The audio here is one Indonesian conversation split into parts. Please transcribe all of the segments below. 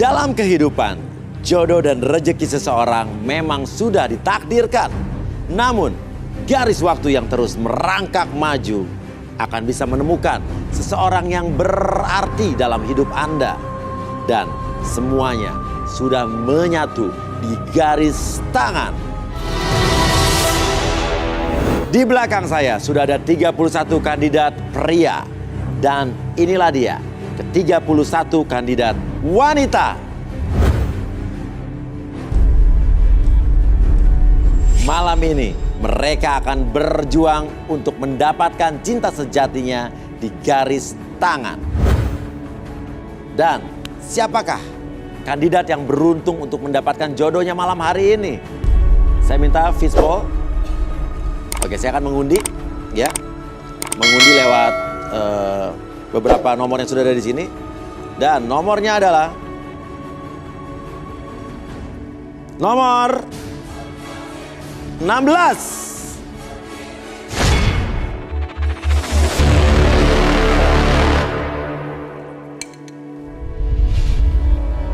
Dalam kehidupan, jodoh dan rezeki seseorang memang sudah ditakdirkan. Namun, garis waktu yang terus merangkak maju akan bisa menemukan seseorang yang berarti dalam hidup Anda. Dan semuanya sudah menyatu di garis tangan. Di belakang saya sudah ada 31 kandidat pria. Dan inilah dia, ke-31 kandidat wanita. Malam ini mereka akan berjuang untuk mendapatkan cinta sejatinya di garis tangan. Dan siapakah kandidat yang beruntung untuk mendapatkan jodohnya malam hari ini? Saya minta fishball. Oke, saya akan mengundi, ya. Mengundi lewat beberapa nomor yang sudah ada di sini. Dan nomornya adalah nomor 16.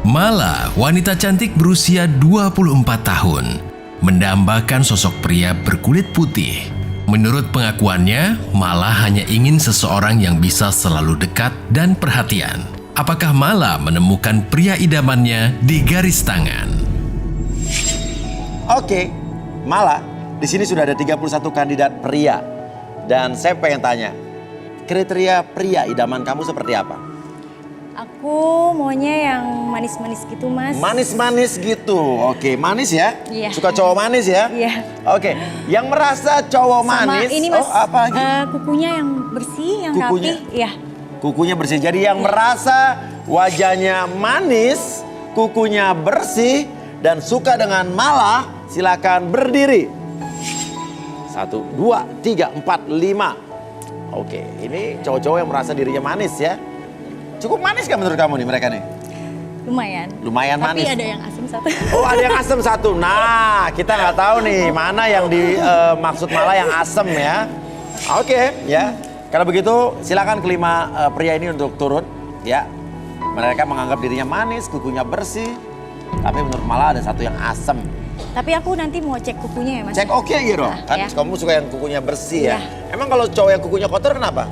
Mala, wanita cantik berusia 24 tahun, mendambakan sosok pria berkulit putih. Menurut pengakuannya, Mala hanya ingin seseorang yang bisa selalu dekat dan perhatian. Apakah Mala menemukan pria idamannya di garis tangan? Oke, Mala, di sini sudah ada 31 kandidat pria. Dan saya pengen tanya, kriteria pria idaman kamu seperti apa? Aku maunya yang manis-manis gitu, Mas. Manis-manis gitu. Oke, manis ya? Iya. Suka cowok manis ya? Iya. Oke, yang merasa cowok Sama manis. ini, Mas, apa lagi? kukunya yang bersih, yang Kukunya? rapi. Iya. Kukunya bersih. Jadi yang merasa wajahnya manis, kukunya bersih, dan suka dengan Mala, silakan berdiri. 1, 2, 3, 4, 5. Oke, ini cowok-cowok yang merasa dirinya manis ya. Cukup manis gak menurut kamu nih mereka nih? Lumayan. Lumayan manis. Tapi ada yang asam satu. Oh, ada yang asam satu. Nah, kita nggak tahu nih mana yang dimaksud Mala yang asam ya. Oke, ya. Kalau begitu silakan kelima pria ini untuk turun ya. Mereka menganggap dirinya manis, kukunya bersih. Tapi menurut Mala ada satu yang asam. Tapi aku nanti mau cek kukunya ya, Mas. Cek oke gitu. Nah, Kan ya. kamu suka yang kukunya bersih ya. Iya. Emang kalau cowok yang kukunya kotor kenapa?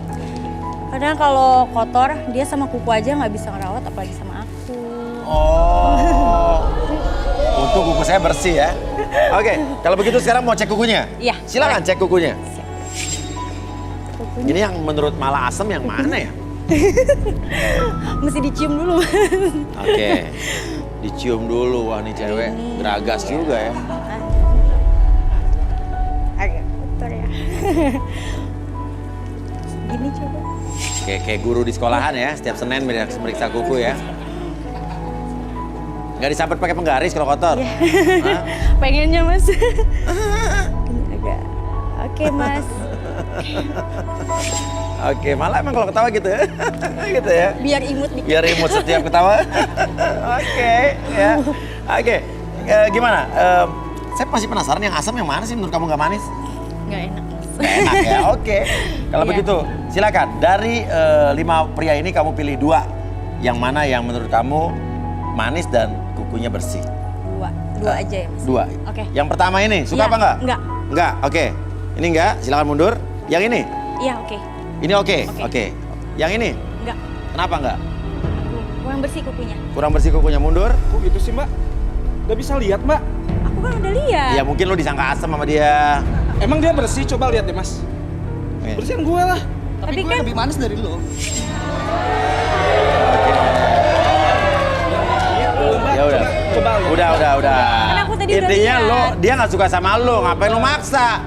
Karena kalau kotor, dia sama kuku aja nggak bisa ngerawat, apalagi sama aku. Oh. Untuk kuku saya bersih ya. Oke, kalau begitu sekarang mau cek kukunya? Iya. Silakan cek kukunya. Kukunya Ini yang menurut Mala asam yang mana ya? mesti dicium dulu. Oke, dicium dulu. Wah, ini cewek geragas juga ya. Agak kotor ya. Gini coba. Kayak guru di sekolahan ya, setiap Senin meriksa kuku ya. Nggak disabet pakai penggaris kalau kotor? Iya. Hah? Pengennya, Mas. Ini agak. Oke, Mas. Oke, Malah emang kalau ketawa gitu ya? Gitu ya? Biar imut dikit. Biar imut setiap ketawa. Oke, ya. Oke, gimana? Saya masih penasaran yang asam yang mana sih menurut kamu nggak manis? Nggak enak, Mas. Nggak enak ya, oke. Kalau Iya. begitu, silakan. Dari 5 pria ini kamu pilih 2. Yang mana yang menurut kamu manis dan kukunya bersih? Dua aja ya, Mas. 2. Oke. Yang pertama ini, suka Iya, apa enggak? enggak. Enggak, oke. Ini enggak, silakan mundur. Yang ini? Iya, oke. Ini oke, Oke. oke. Yang ini? Enggak. Kenapa enggak? Kurang bersih kukunya. Kurang bersih kukunya, mundur. Kok gitu sih, Mbak? Gak bisa lihat, Mbak. Aku kan udah lihat. Ya mungkin lu disangka asam sama dia. Emang dia bersih? Coba lihat deh, Mas. Nih. Bersihin gue lah. Tapi gue kan- lebih manis dari lo. Ya udah. Coba lihat. Udah. Kan aku tadi udah Intinya lihat. dia nggak suka sama lo, ngapain lo maksa?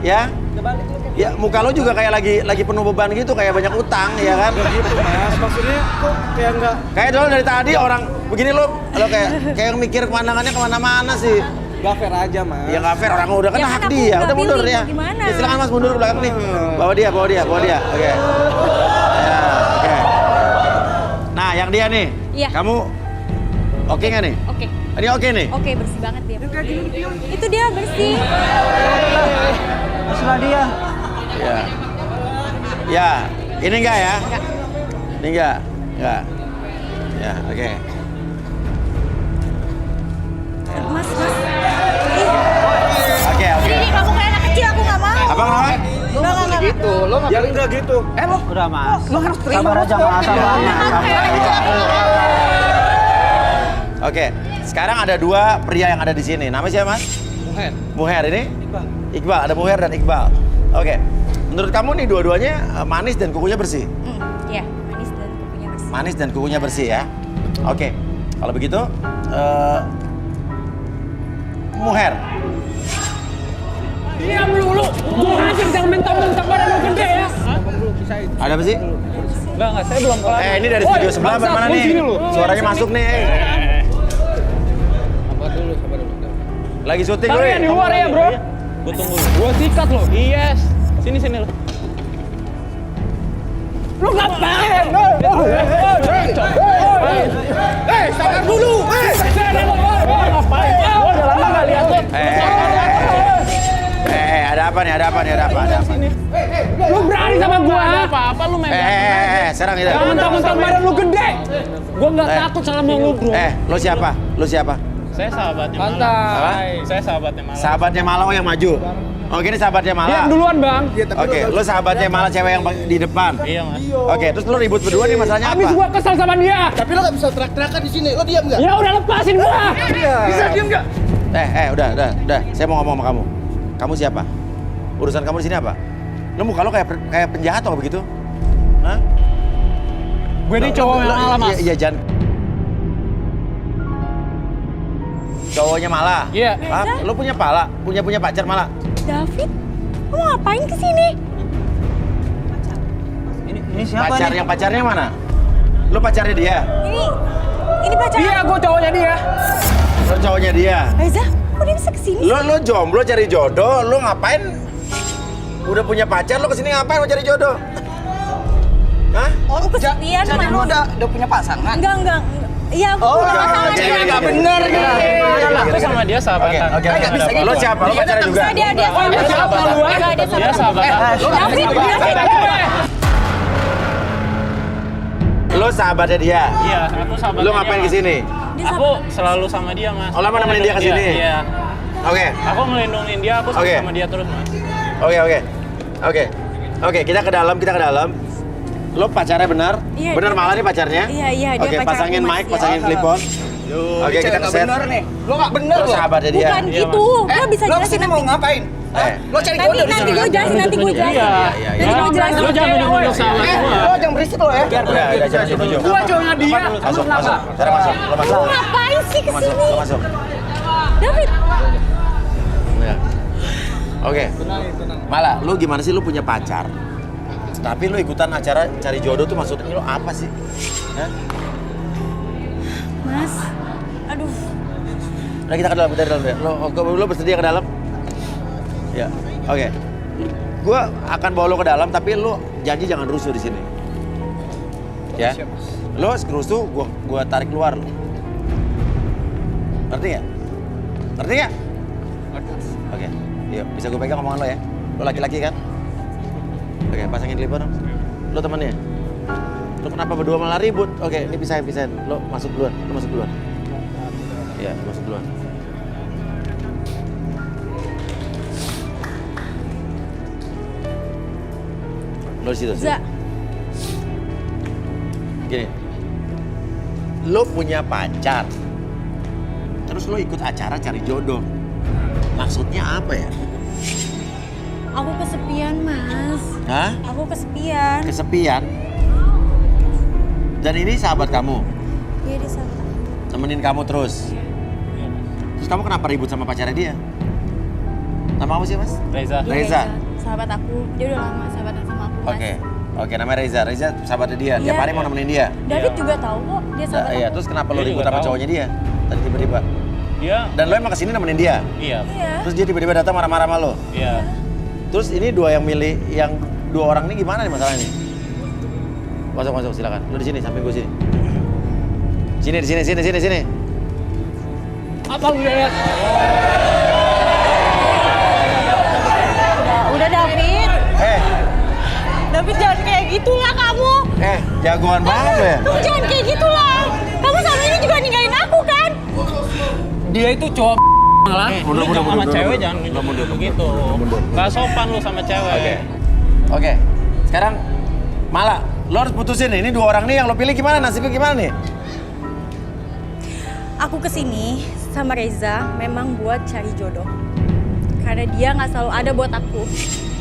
Ya? Udah balik lo. Ya muka lo juga kayak lagi penuh beban gitu, kayak banyak utang, ya kan? Gitu, Mas. Maksudnya kok kayak nggak... Kayak dulu dari tadi orang begini lo kayak mikir pemandangannya kemana-mana sih. Gak fair aja, Mas. Ya nggak fair, orang udah kan Ya kan hak aku dia, nggak udah mundur pilih, ya. mau gimana? Ya, silakan Mas mundur ke belakang nih. Bawa dia. Oke. Ya, oke. Nah, yang dia nih. Iya. Kamu oke nggak nih? Oke. Ini oke nih? Oke, bersih banget dia. Itu dia bersih. Masalah dia. Ya. Ya, ini enggak ya? Enggak. Ini enggak? Enggak. Ya, oke. Mas. Ih, Oke. ini kamu kayak anak kecil, aku nggak mau. Apa kenapa? Enggak. Gitu, lo nggak yang enggak gitu. Lo udah mas. Lo harus terima. Sabar aja mas, sabar. Oke, sekarang ada dua pria yang ada di sini. Namanya siapa, Mas? Muher ini? Iqbal. Ada Muher dan Iqbal. Oke. Menurut kamu nih dua-duanya manis dan kukunya bersih? Iya, manis dan kukunya bersih. Manis dan kukunya bersih ya. Oke. Kalau begitu, Muher. Diam dulu. Gua aja jangan mentang-mentang badan lu gede ya. Ada apa sih? Enggak, saya belum kelar. Ini dari studio sebelah bangsat, mana lu nih? sini lu. Suaranya masuk nih. Sabar dulu. Lagi syuting Taruh lu. yang di luar ya, bro. Gua tunggu. Gua sikat lo. Yes. Sini lo. Lu ngapain? Sabar dulu. Ngapain? Gua udah lama gak lihat lo. Ada apa nih? Lu berani sama gua? Ada apa-apa lu main Serang itu. Jangan mentang-mentang badan lu gede. Gua nggak takut sama lu, bro. Lo siapa? Saya sahabatnya Mala. Santai. Saya sahabatnya Mala. Sahabatnya Mala yang maju. Oke, ini sahabatnya Mala. Dia duluan, Bang. Oke, lo sahabatnya Mala cewek yang di depan. Iya, Mas. Oke, terus lo ribut berdua nih masalahnya Habis apa? gua kesal sama dia. Tapi lo gak bisa teriak-teriakan di sini. Lo diam gak? Ya udah lepasin gua. Bisa diam gak? Udah. Saya mau ngomong sama kamu. Kamu siapa? Urusan kamu di sini apa? Lo muka lo kayak penjahat atau begitu? Hah? Gue ini cowok yang Mala, Mas. Iya, jangan. Cowoknya Mala. Iya. Hah? Lo punya punya pacar Mala? David, kamu ngapain kesini? Ini siapa Pacar nih? yang pacarnya mana? Lo pacarnya dia? Ini pacar. Iya, gue cowoknya dia. Lo cowoknya dia? Reza, kok dia bisa kesini? Lo jomblo cari jodoh, lo ngapain? Udah punya pacar, lo kesini ngapain mau cari jodoh? Hah? Oh, kesepian, Jadi lo Mas. udah punya pasangan? Enggak. Iya, aku punya pasangan. Gak bener gitu. Aku sama dia sahabatan. Oke. Nggak bisa gitu. Lo siapa? Lo pacarnya juga? Dia Dia sahabat lu, ah. Enggak, dia Dia sahabatan. David. Lo sahabatnya dia? Iya, aku sahabatnya Lo ngapain dia, Mas. kesini? Aku selalu sama dia, Mas. Oh, lama nemenin dia ke sini? Iya. Oke. Aku ngelindungin dia, aku Oke. sama dia terus, Mas. Oke, kita ke dalam. Lo pacarnya benar? Iya, Benar dia Mala nih pacarnya? Iya, dia Oke, pacar pasangin aku, Mas. mic, Iya. pasangin clip-on. Oke, kita Gak keset. bener nih. Lo gak bener Lo lo. sahabatnya dia? Bukan Iya, gitu. Gue bisa Lo jelasin kesini mau ngapain? Lo cari jodoh di Nanti sini gue kan? jelasin, nanti gue jelasin. Iya. Nanti gue jelasin. Lo jangan nunjuk sahabat gua. Lo jangan berisik lo ya. Udah, jangan tunjuk. Gua cowoknya dia. Masuk. Sekarang masuk. Lo masuk. Lu ngapain sih Lo kesini? masuk. David, Ya. Oke. Mala, lu gimana sih lu punya pacar? Tapi lu ikutan acara cari jodoh tuh maksudnya lu apa sih? Hah? Mas. Aduh. Udah kita ke dalam ya. Lu bersedia ke dalam? Ya. Oke. Gua akan bawa lu ke dalam tapi lu janji jangan rusuh di sini. Ya. Lu rusuh gua tarik keluar lu. Ngerti nggak? Oke. Yuk, bisa gue pegang omongan lo ya. Lo laki-laki kan? Oke, pasangin clip-on dong. Lo temennya? Lo kenapa berdua malah ribut? Oke, ini pisahin. Lo masuk duluan. Iya, masuk duluan. Lo di situ. Za. Gini. Lo punya pacar. Terus lo ikut acara cari jodoh. Maksudnya apa ya? Aku kesepian, Mas. Hah? Aku kesepian. Kesepian? Dan ini sahabat kamu? Iya, dia sahabat aku. Temenin kamu terus? Terus kamu kenapa ribut sama pacarnya dia? Nama kamu sih, Mas? Reza. Iya, Reza. Sahabat aku. Dia udah lama sahabatan sama aku, Mas. Oke, namanya Reza. Reza sahabatnya dia. Tiap Iya. hari mau nemenin dia. David juga tahu kok dia sahabat Iya, aku. terus kenapa lo Dia ribut juga sama tahu. cowoknya dia? Tadi tiba-tiba. Dia Dan lo emang kesini nemenin dia? iya. Iya. Terus dia tiba-tiba datang marah-marah sama lo? Iya. Terus ini yang dua orang ini gimana nih masalahnya? Masuk, silakan. Lo di sini, samping gue sini. Sini. Apa lu lihat? Udah, David. David jangan kayak gitulah kamu. Jagoan banget lo ya? Jangan kayak gitulah. Kamu sama ini juga ninggalin aku kan? dia itu cowok malah. Lu sama cewek jangan begitu. Gak sopan lu sama cewek. Oke. Sekarang Mala, lo harus putusin nih. Ini dua orang nih yang lo pilih gimana? Nasibnya gimana nih? Aku kesini sama Reza memang buat cari jodoh. Karena dia nggak selalu ada buat aku.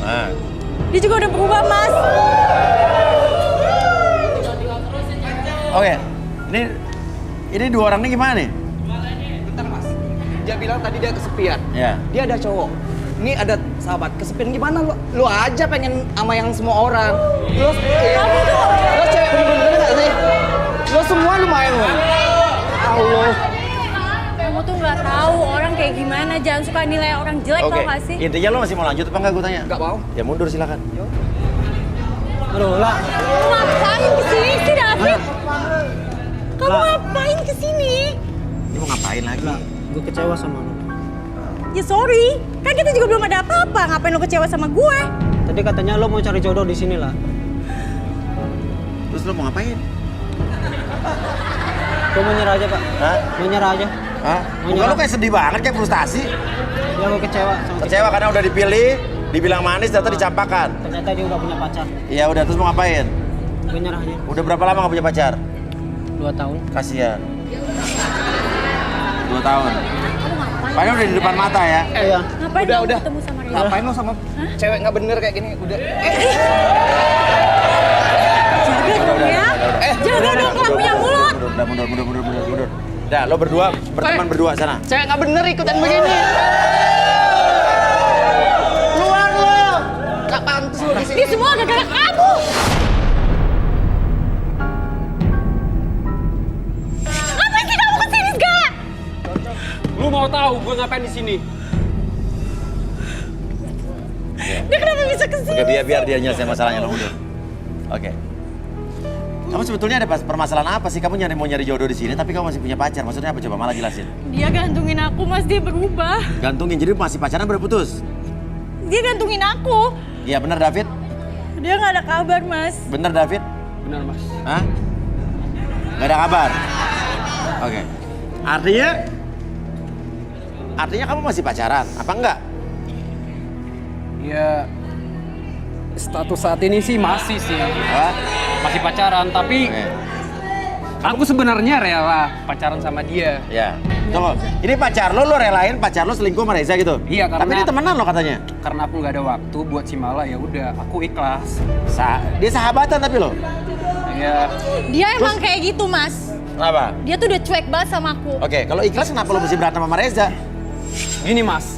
Nah. Dia juga udah berubah, Mas. Oke. Ini dua orang nih gimana nih? Bentar Mas. Dia bilang tadi dia kesepian. Ya. Dia ada cowok. Ini ada sahabat kesepian gimana lu? Lu aja pengen sama yang semua orang. Lu cewek bener-bener gak sih? Lu semua lu main lu. Allah. Kamu tuh nggak tahu orang kayak gimana. Jangan suka nilai orang jelek, tau gak sih? Intinya lo masih mau lanjut apa enggak gue tanya? Gak mau. Ya mundur silakan. Aduh, lah. Kamu ngapain kesini sih, David? Kamu ngapain kesini? Ini mau ngapain lagi? Gue kecewa sama lu. Ya sorry, kan kita juga belum ada apa-apa. Ngapain lo kecewa sama gue? Tadi katanya lo mau cari jodoh di sini lah. Terus lo mau ngapain? Gue mau nyerah aja, Pak. Hah? Mau nyerah aja. Hah? Muka lo kayak sedih banget, kayak frustasi. Ya gue kecewa sama Kecewa karena udah dipilih, dibilang manis, ternyata dicampakan. ternyata dia udah punya pacar. Ya udah, terus mau ngapain? Gue nyerah aja. Udah berapa lama gak punya pacar? 2 tahun. Kasihan. 2 tahun. Padahal udah di depan mata ya. Iya. Ngapain Udah, kamu udah. ketemu sama Reza? Ngapain lu sama cewek gak bener kayak gini? Udah. Jaga dong ya. Jaga dong kamu punya mulut. Mundur. Dah, lo berdua berteman berdua sana. Cewek gak bener ikutan begini. Keluar lo. Gak pantas lu di sini. Ini semua gara-gara kamu. Ngapain sih kamu kesini segala? Lu mau tahu gue ngapain di sini? Dia kenapa bisa kesini? Oke, biar dia nyelesain masalahnya lo mundur. Oke. Kamu sebetulnya ada permasalahan apa sih? Kamu mau nyari jodoh di sini, tapi kamu masih punya pacar. Maksudnya apa? Coba malah jelasin. Dia gantungin aku, Mas. Dia berubah. Gantungin, jadi masih pacaran baru putus? Dia gantungin aku. Iya benar David? Dia nggak ada kabar, Mas. Benar David? Benar, Mas. Hah? Gak ada kabar? Oke. Artinya kamu masih pacaran, apa enggak? Ya, status saat ini sih masih sih. Hah? Masih pacaran, tapi Oke. aku sebenarnya rela pacaran sama dia. Ya. Tunggu, ini pacar lo relain pacar lo selingkuh sama Reza gitu? Iya, Tapi karena- dia temenan lo katanya? Karena aku nggak ada waktu buat si Mala, ya udah aku ikhlas. Dia sahabatan tapi lo? Ya, Dia emang kayak gitu, Mas. Kenapa? Dia tuh udah cuek banget sama aku. Oke, kalau ikhlas kenapa lo mesti berantem sama Reza? gini Mas.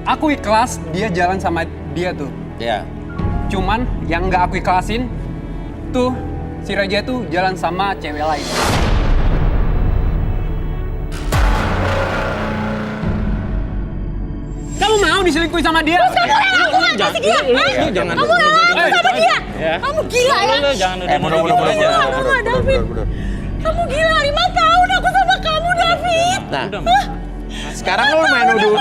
Aku ikhlas dia jalan sama dia tuh. Ya. Cuman yang nggak aku ikhlasin tuh si Raja tuh jalan sama cewek lain. Kamu mau diselingkuhi sama dia? Kamu nggak kasih gila? Hah? jangan. Kamu nggak mau sama dia? Ya. Kamu gila ya? Lu jangan udah Mundur. Enggak, David. Kamu gila, 5 tahun aku sama kamu, David. Nah, sekarang lo main nuduh.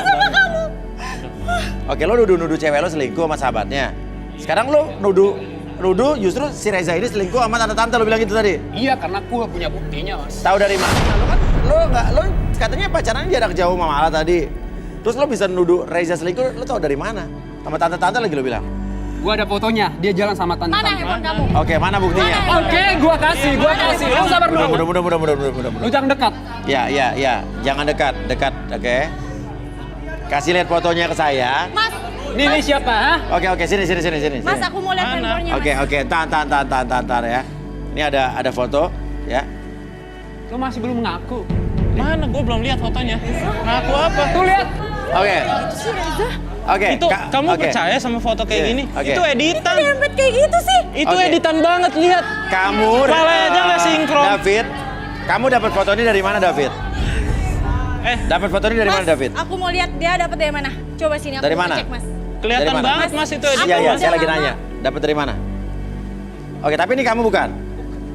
Oke, lo nuduh cewek lo selingkuh sama sahabatnya. Sekarang lo nuduh justru si Reza ini selingkuh sama tante-tante, lo bilang gitu tadi. Iya, karena aku punya buktinya, Mas. Tahu dari mana? Lo katanya pacarannya jarak jauh sama Mala tadi. Terus lo bisa nuduh Reza selingkuh, lo tahu dari mana? Sama tante-tante lagi lo bilang. Gua ada fotonya, dia jalan sama Mana tante-tante. handphone kamu? Oke, mana buktinya? Oke, gua kasih. Lu sabar dulu. Mudah. Lu jangan dekat. Ya. Jangan dekat, oke. Kasih lihat fotonya ke saya. Mas, Ini siapa, ha? Oke, sini. Mas aku mau lihat handphonenya. Mas. Oke, tar ya. Ini ada foto, ya. Lu masih belum mengaku. Mana? Gue belum lihat fotonya. Ngaku apa? Tuh lihat. Oke. Si Reza. Oke. Itu kamu oke. percaya sama foto kayak Iya, gini? oke. Itu editan. Dempet kayak gitu sih. Itu Oke. editan banget, lihat. Kamu Kepalanya aja nggak sinkron. David, kamu dapat foto ini dari mana, David? Dapat foto ini dari mana, David? Aku mau lihat dia dapat dari mana. Coba sini aku Dari mau mana? cek, Mas. Kelihatan Dari mana? banget Mas itu editan. Iya, Aku saya lagi udah nanya. Dapat dari mana? Oke, tapi ini kamu bukan?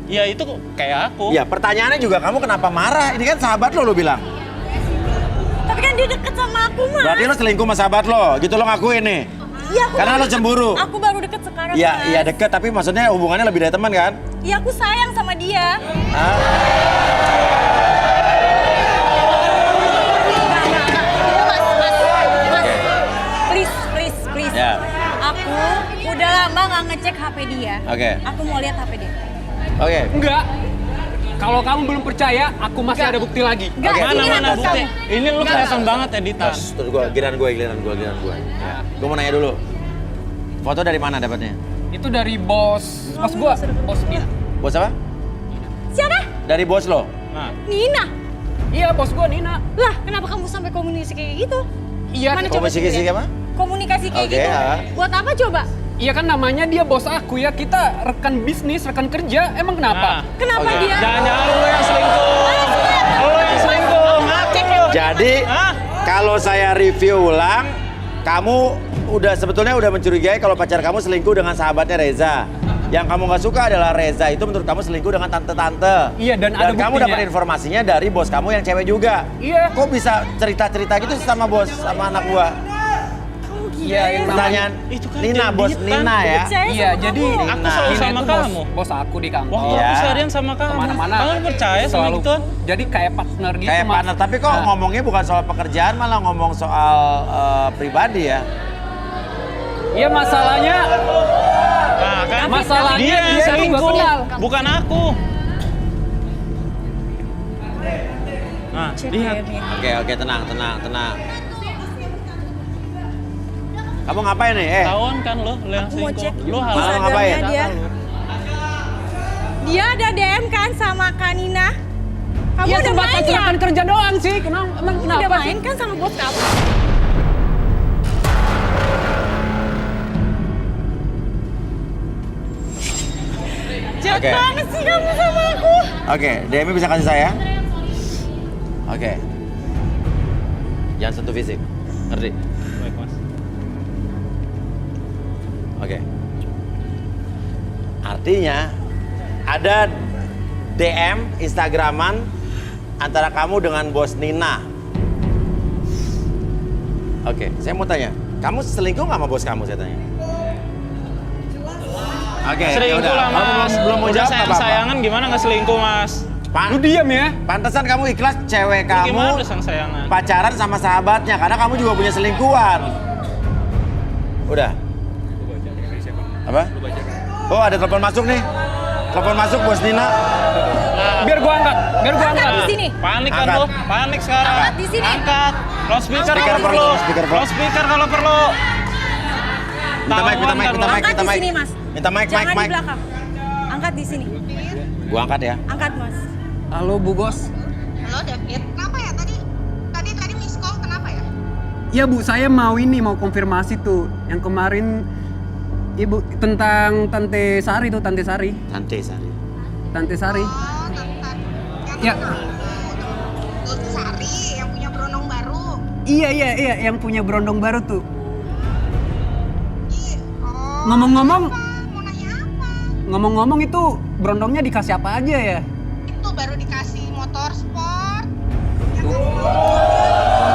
Ya itu kayak aku. Iya, pertanyaannya juga kamu kenapa marah? Ini kan sahabat lo bilang. Tapi kan dia deket sama aku, Mas. Berarti lo selingkuh sama sahabat lo, gitu lo ngakuin nih. Iya, aku Karena baru lo deket. cemburu. Aku baru deket sekarang, Iya, Mas. iya deket, tapi maksudnya hubungannya lebih dari teman kan? Iya, aku sayang sama dia. Hah? Kakak nggak ngecek HP dia. Oke. Aku mau lihat HP dia. Oke. Enggak. Kalau kamu belum percaya, aku masih ada bukti lagi. Enggak, Oke. ini Mana handphone bukti? kamu. Ini lu kelihatan banget editan. Terus gue, giliran gue. Ya. Gue mau nanya dulu. Foto dari mana dapatnya? Itu dari bos gua, bos Nina. Bos apa? Siapa? Dari bos lo? Nah, Nina. Iya, bos gua Nina. Lah, kenapa kamu sampai komunikasi kayak gitu? Iya, Mana coba Komunikasi sih, apa? Komunikasi kayak Oke, gitu. ya. Buat apa coba? iya kan namanya dia bos aku ya. Kita rekan bisnis, rekan kerja. Emang kenapa? Kenapa Oke. dia? jangan-jangan lu yang selingkuh. Lu yang selingkuh, ngaku lu. Jadi, Hah? kalau saya review ulang, kamu sebetulnya udah mencurigai kalau pacar kamu selingkuh dengan sahabatnya Reza. Yang kamu nggak suka adalah Reza itu menurut kamu selingkuh dengan tante-tante. Iya, dan ada kamu buktinya. dapat informasinya dari bos kamu yang cewek juga. Iya. Kok bisa cerita-cerita gitu sama bos, sama anak gua? Iya, yang Pertanyaan Itu kan Nina, bos editan. Nina ya. Percaya Iya, sama jadi kamu. Aku selalu Nina sama itu kamu. Bos aku di kantor. Wah, Iya. aku seharian sama kamu. Kemana-mana. Kamu percaya sama Selalu. gituan? Jadi kayak partner gitu, Kayak Mas. partner, tapi kok Nah, ngomongnya bukan soal pekerjaan, malah ngomong soal pribadi ya. Iya, masalahnya Nah, kan Masalahnya dia yang dia itu selingkuh, nggak kenal. bukan aku. Nah, Cek lihat. DM-nya. Oke, tenang. Kamu ngapain nih? Tauan kan lo yang Aku mau cek selingkuh. Lu Malah halal. ngapain? Instagramnya dia. Dia ada DM kan sama Kak Nina? Kamu ya udah sebatas main ya? rekan kerja doang sih. Emang Kamu udah kenapa sih? main kan sama bos kamu? Jahat Oke. banget sih kamu sama aku. Oke, DM bisa kasih saya? Oke. Jangan sentuh fisik. Ngerti? Baik, Mas. Oke. Artinya ada DM Instagraman antara kamu dengan bos Nina. Oke, saya mau tanya, kamu selingkuh nggak sama bos kamu? Saya tanya. Oke, Selingkuh yaudah. lah, Kamu Mas. belum mau Udah jawab nggak apa-apa. sayang-sayangan gimana nggak selingkuh, Mas? Lu diam ya. Pantesan kamu ikhlas cewek Ini kamu gimana udah sayang-sayangan? pacaran sama sahabatnya karena kamu juga punya selingkuhan. Udah. Apa? Oh, ada telepon masuk nih. Telepon masuk bos Nina. Biar gua angkat. Angkat di sini. Panik kan Angkat. lo? Panik sekarang. Angkat di sini. Angkat. Loudspeaker Speaker kalau perlu, perlu. speaker perlu. Loudspeaker kalau perlu. Minta mic, minta mic, minta mic, Angkat minta di mic. sini, Mas. Minta mic, Jangan mic, di mic. belakang. Angkat di sini. Gua angkat ya. Angkat, Mas. Halo Bu Bos. Halo David, kenapa ya tadi miss call kenapa ya? Iya Bu, saya mau konfirmasi tuh yang kemarin Ibu tentang Tante Sari tuh, Tante Sari. Santai, Sari. Tante Sari. Oh, tentang Ya. Gulti Sari yang punya berondong baru. Iya, yang punya berondong baru tuh. Oh, Ngomong-ngomong, apa? Mau nanya apa? ngomong-ngomong itu berondongnya dikasih apa aja ya? Itu baru dikasih motor sport.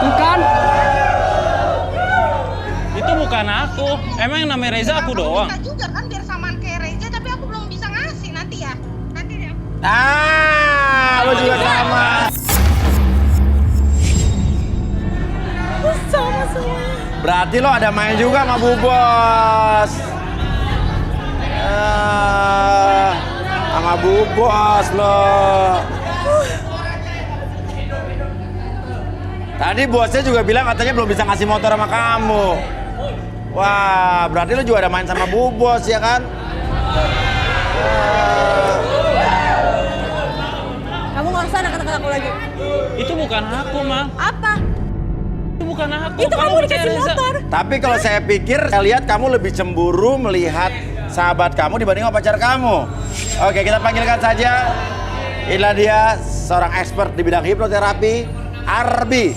Tuh kan? Itu bukan aku. Emang yang namanya Reza aku doang. Minta juga kan biar samaan kayak Reza, tapi aku belum bisa ngasih nanti ya. Nanti deh. Lo juga sama. Sama semua. Berarti lo ada main juga sama Bu Bos. Sama Bu Bos lo. Tadi bosnya juga bilang katanya belum bisa ngasih motor sama kamu. Wah, berarti lo juga ada main sama Bu Bos ya kan? Kamu nggak usah deket-deket aku lagi. Itu bukan aku, Mal. Apa? Itu bukan aku. Itu kamu percaya dikasih Reza? motor. Tapi kalau saya pikir, saya lihat kamu lebih cemburu melihat sahabat kamu dibanding sama pacar kamu. Oke, kita panggilkan saja. Inilah dia, seorang expert di bidang hipnoterapi, Arbi.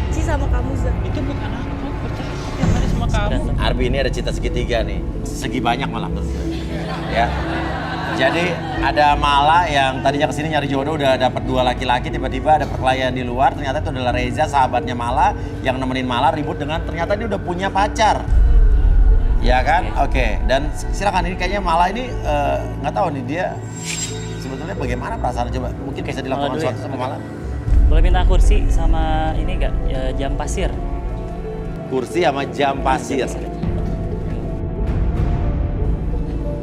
Ci sama kamu, Za. Itu bukan aku. Percaya tiap hari sama kamu. Arbi ini ada cita segitiga nih, segi banyak malah menurut gue. Ya. Jadi ada Mala yang tadinya kesini nyari jodoh udah dapat 2 laki-laki, tiba-tiba ada perkelahian di luar, ternyata itu adalah Reza sahabatnya Mala yang nemenin Mala ribut dengan ternyata dia udah punya pacar. Ya kan? Oke. Dan silakan, ini kayaknya Mala ini nggak tahu nih dia sebetulnya bagaimana perasaan, coba mungkin bisa dilakukan sesuatu sama Mala. Boleh minta kursi sama ini nggak? Ya, jam pasir. Kursi sama jam pasir.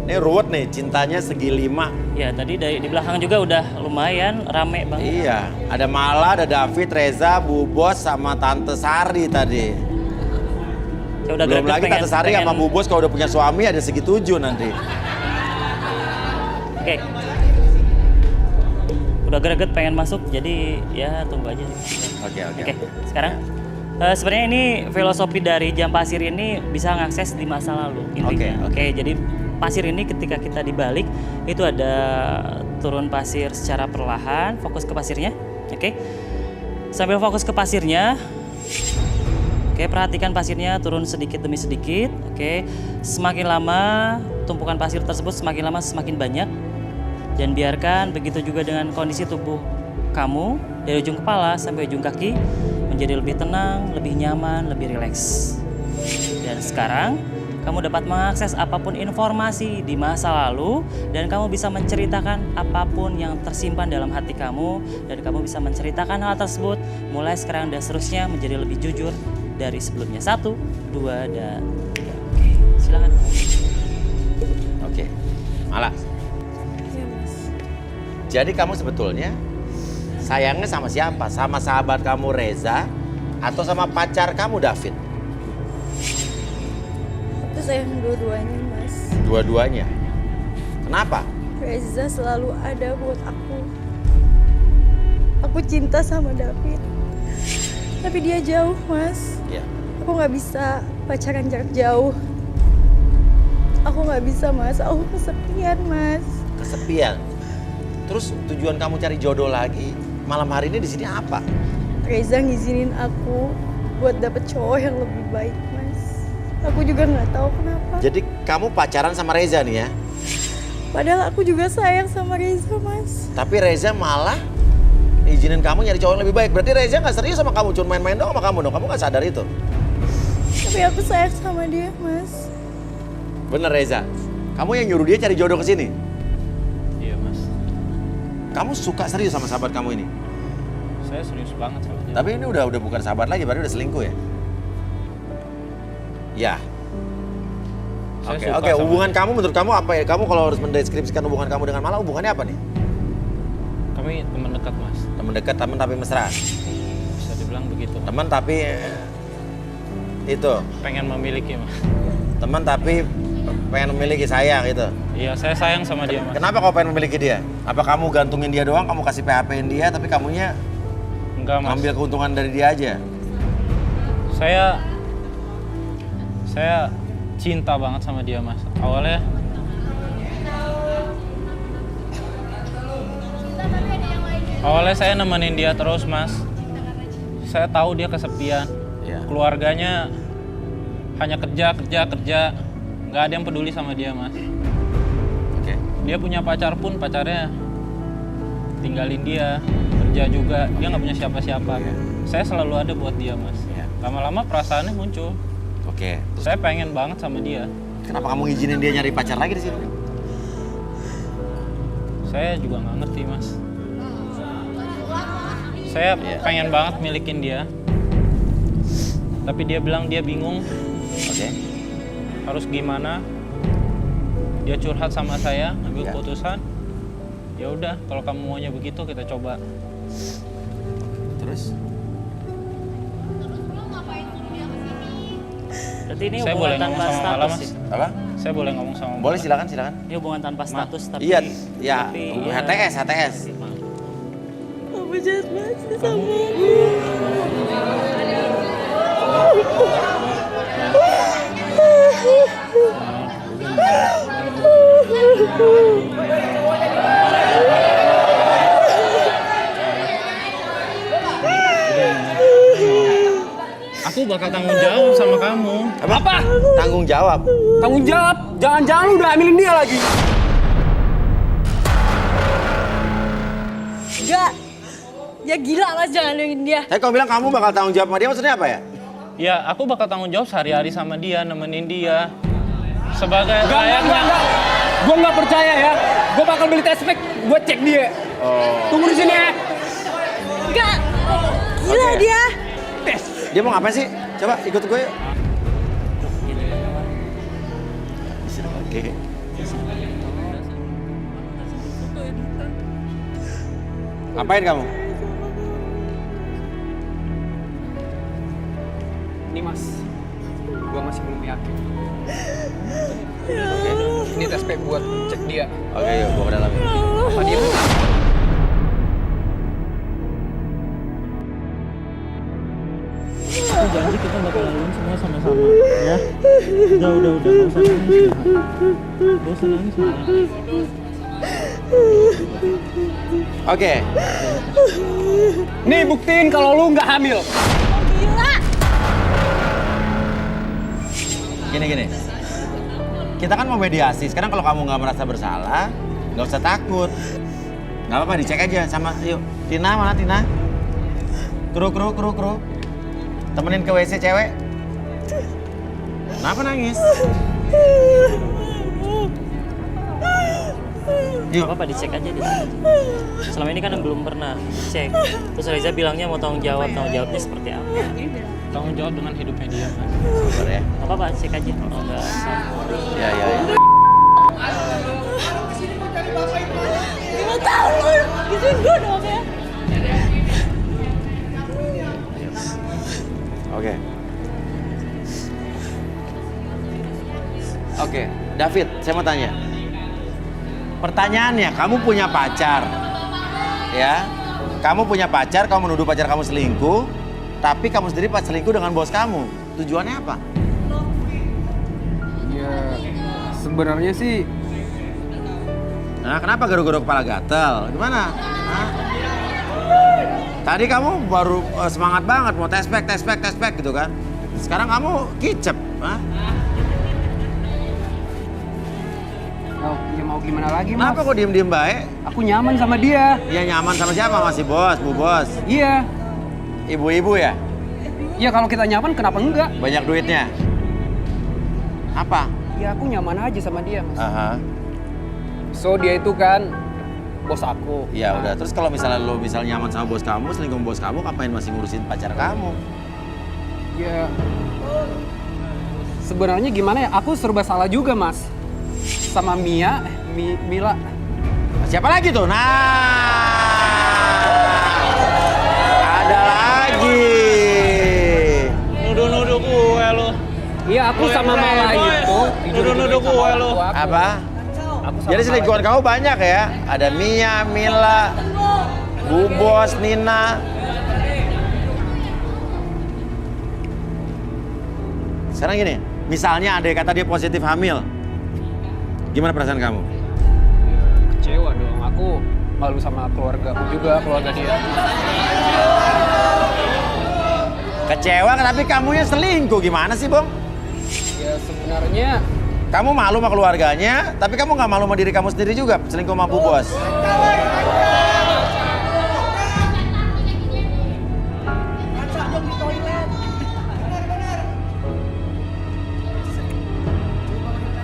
Ini ruwet nih, cintanya segi 5. Ya, tadi di belakang juga udah lumayan rame banget. Iya, ada Mala, ada David, Reza, Bu Bos, sama Tante Sari tadi. Saya udah Belum greget lagi Tante Sari sama Bu Bos kalau udah punya suami ada segi 7 nanti. Oke. Udah greget pengen masuk, jadi ya tunggu aja. Oke. Oke, sekarang sebenarnya ini filosofi dari jam pasir ini bisa mengakses di masa lalu intinya. Oke, jadi pasir ini ketika kita dibalik itu ada turun pasir secara perlahan, fokus ke pasirnya. Oke. Sambil fokus ke pasirnya. Oke, perhatikan pasirnya turun sedikit demi sedikit. Oke. Semakin lama tumpukan pasir tersebut semakin lama semakin banyak. Dan biarkan begitu juga dengan kondisi tubuh kamu dari ujung kepala sampai ujung kaki menjadi lebih tenang, lebih nyaman, lebih rileks. Dan sekarang kamu dapat mengakses apapun informasi di masa lalu dan kamu bisa menceritakan apapun yang tersimpan dalam hati kamu dan kamu bisa menceritakan hal tersebut mulai sekarang dan seterusnya menjadi lebih jujur dari sebelumnya. 1, 2, dan 3. Oke, silakan. Oke. Mala. Iya, Mas. Jadi kamu sebetulnya sayangnya sama siapa? Sama sahabat kamu Reza atau sama pacar kamu David? Aku sayang dua-duanya, Mas. Dua-duanya. Kenapa? Reza selalu ada buat aku. Aku cinta sama David. Tapi dia jauh, Mas. Iya. Aku nggak bisa pacaran jarak jauh. Aku nggak bisa, Mas. Aku kesepian, Mas. Kesepian. Terus tujuan kamu cari jodoh lagi malam hari ini di sini apa? Reza ngizinin aku buat dapet cowok yang lebih baik, Mas. Aku juga nggak tahu kenapa. Jadi kamu pacaran sama Reza nih ya? Padahal aku juga sayang sama Reza, Mas. Tapi Reza malah izinin kamu nyari cowok yang lebih baik. Berarti Reza nggak serius sama kamu, cuma main-main doang sama kamu dong. Kamu nggak sadar itu? Tapi aku sayang sama dia, Mas. Bener Reza? Kamu yang nyuruh dia cari jodoh ke sini? Iya mas. Kamu suka serius sama sahabat kamu ini? Saya serius banget sama dia. Tapi ini udah bukan sahabat lagi, berarti udah selingkuh ya? Ya. Saya Oke, suka oke. sama Hubungan dia. kamu menurut kamu apa ya? Kamu kalau harus mendeskripsikan hubungan kamu dengan Mala, hubungannya apa nih? Kami teman dekat mas. Teman dekat, teman tapi mesra. Bisa dibilang begitu. Teman tapi itu. Pengen memiliki mas. Teman tapi pengen memiliki sayang gitu. Iya saya sayang sama dia mas. Kenapa kau pengen memiliki dia? Apa kamu gantungin dia doang, kamu kasih PHP-in dia, tapi kamunya Enggak mas. ngambil keuntungan dari dia aja? Saya cinta banget sama dia mas. Awalnya saya nemenin dia terus mas. Saya tahu dia kesepian. Iya. Keluarganya hanya kerja. Nggak ada yang peduli sama dia mas. Oke. Dia punya pacar pun pacarnya tinggalin dia, kerja juga, dia nggak punya siapa-siapa. Saya selalu ada buat dia mas. Iya. Lama-lama perasaannya muncul. Oke. Terus Saya pengen banget sama dia. kenapa kamu ngizinin dia nyari pacar lagi di sini? Saya juga nggak ngerti mas. Saya pengen banget milikin dia. Tapi dia bilang dia bingung Oke. harus gimana. Dia curhat sama saya, ambil keputusan. Ya udah, kalau kamu maunya begitu kita coba. Terus? Berarti ini Saya boleh hubungan ngomong tanpa sama Mala, status Mas? ya? Apa? Saya boleh ngomong sama Boleh, Mala? silakan. Ini hubungan tanpa status tapi Iya, ya. tapi HTS. Kamu jahat banget sih sama aku. Aku bakal tanggung jawab sama kamu. Apa? Tanggung jawab. Tanggung jawab. Jangan-jangan lu udah hamilin dia lagi. Enggak. Ya gila, Mas, jangan dengerin dia. Tapi kamu bilang kamu bakal tanggung jawab sama dia, maksudnya apa ya? Ya, aku bakal tanggung jawab sehari-hari sama dia, nemenin dia. Sebagai layaknya. Gue nggak percaya ya. Gue bakal beli test pack buat cek dia. Tunggu di sini ya. Enggak. Gila Oke. dia. Dia mau ngapain sih? Coba ikut gue yuk. Oke. Ngapain kamu? Ini mas, gua masih belum yakin. Ini tes pack buat cek dia. Oke, yuk gua ke dalam. Apa dia benar? Aku janji kita bakal laluin semua sama-sama, ya. Udah, nggak usah nangis. Nggak usah nangis, Oke. Nih buktiin kalau lu nggak hamil. Gila. Gini. Kita kan mau mediasi. Sekarang kalau kamu nggak merasa bersalah, nggak usah takut. Nggak apa-apa, dicek aja sama. Yuk, Tina mana Tina? Kru. Temenin ke WC cewek. Kenapa nangis? Yuk. Apa dicek aja di sini. Selama ini kan belum pernah cek. Terus Reza bilangnya mau tanggung jawabnya seperti apa? Tanggung jawab dengan hidupnya dia, Mas. Sabar ya. Apa cek aja kalau nggak. Ya. Gak tau lu. Gituin gue dong ya. Oke, David, saya mau tanya. Pertanyaannya, kamu punya pacar, ya? Kamu punya pacar, kamu menuduh pacar kamu selingkuh, tapi kamu sendiri pas selingkuh dengan bos kamu. Tujuannya apa? Ya, sebenarnya sih. Nah, kenapa garu-garu kepala gatel? Gimana? Hah? Tadi kamu baru semangat banget mau tes pack gitu kan? Sekarang kamu kicep, hah? Oh, ya mau gimana lagi, Mas? Kenapa kok diem-diem baik? Aku nyaman sama dia. Iya nyaman sama siapa? Masih bos, bu bos? Iya. Ibu-ibu ya? Ya kalau kita nyaman kenapa enggak? Banyak duitnya? Apa? Ya aku nyaman aja sama dia, Mas. Aha. So dia itu kan bos aku. Ya udah, terus kalau misalnya lo nyaman sama bos kamu, selingkuh sama bos kamu, ngapain masih ngurusin pacar kamu? Ya sebenarnya gimana ya? Aku serba salah juga, Mas. Sama Mila. Siapa lagi tuh? Nah, ada lagi. Nuduh-nuduh gue lo. Iya, aku sama Mala itu. Nuduh-nuduh gue lo. Apa? Aku sama Jadi selingkuhan kamu banyak ya? Ada Mia, Mila, Bu Bos, Nina. Sekarang gini, misalnya ada yang kata dia positif hamil. Gimana perasaan kamu? Kecewa dong. Aku malu sama keluarga aku juga, keluarga dia. Kecewa tapi kamunya selingkuh. Gimana sih, Bong? Ya sebenarnya Kamu malu sama keluarganya, tapi kamu nggak malu sama diri kamu sendiri juga, selingkuh sama Bu Bos.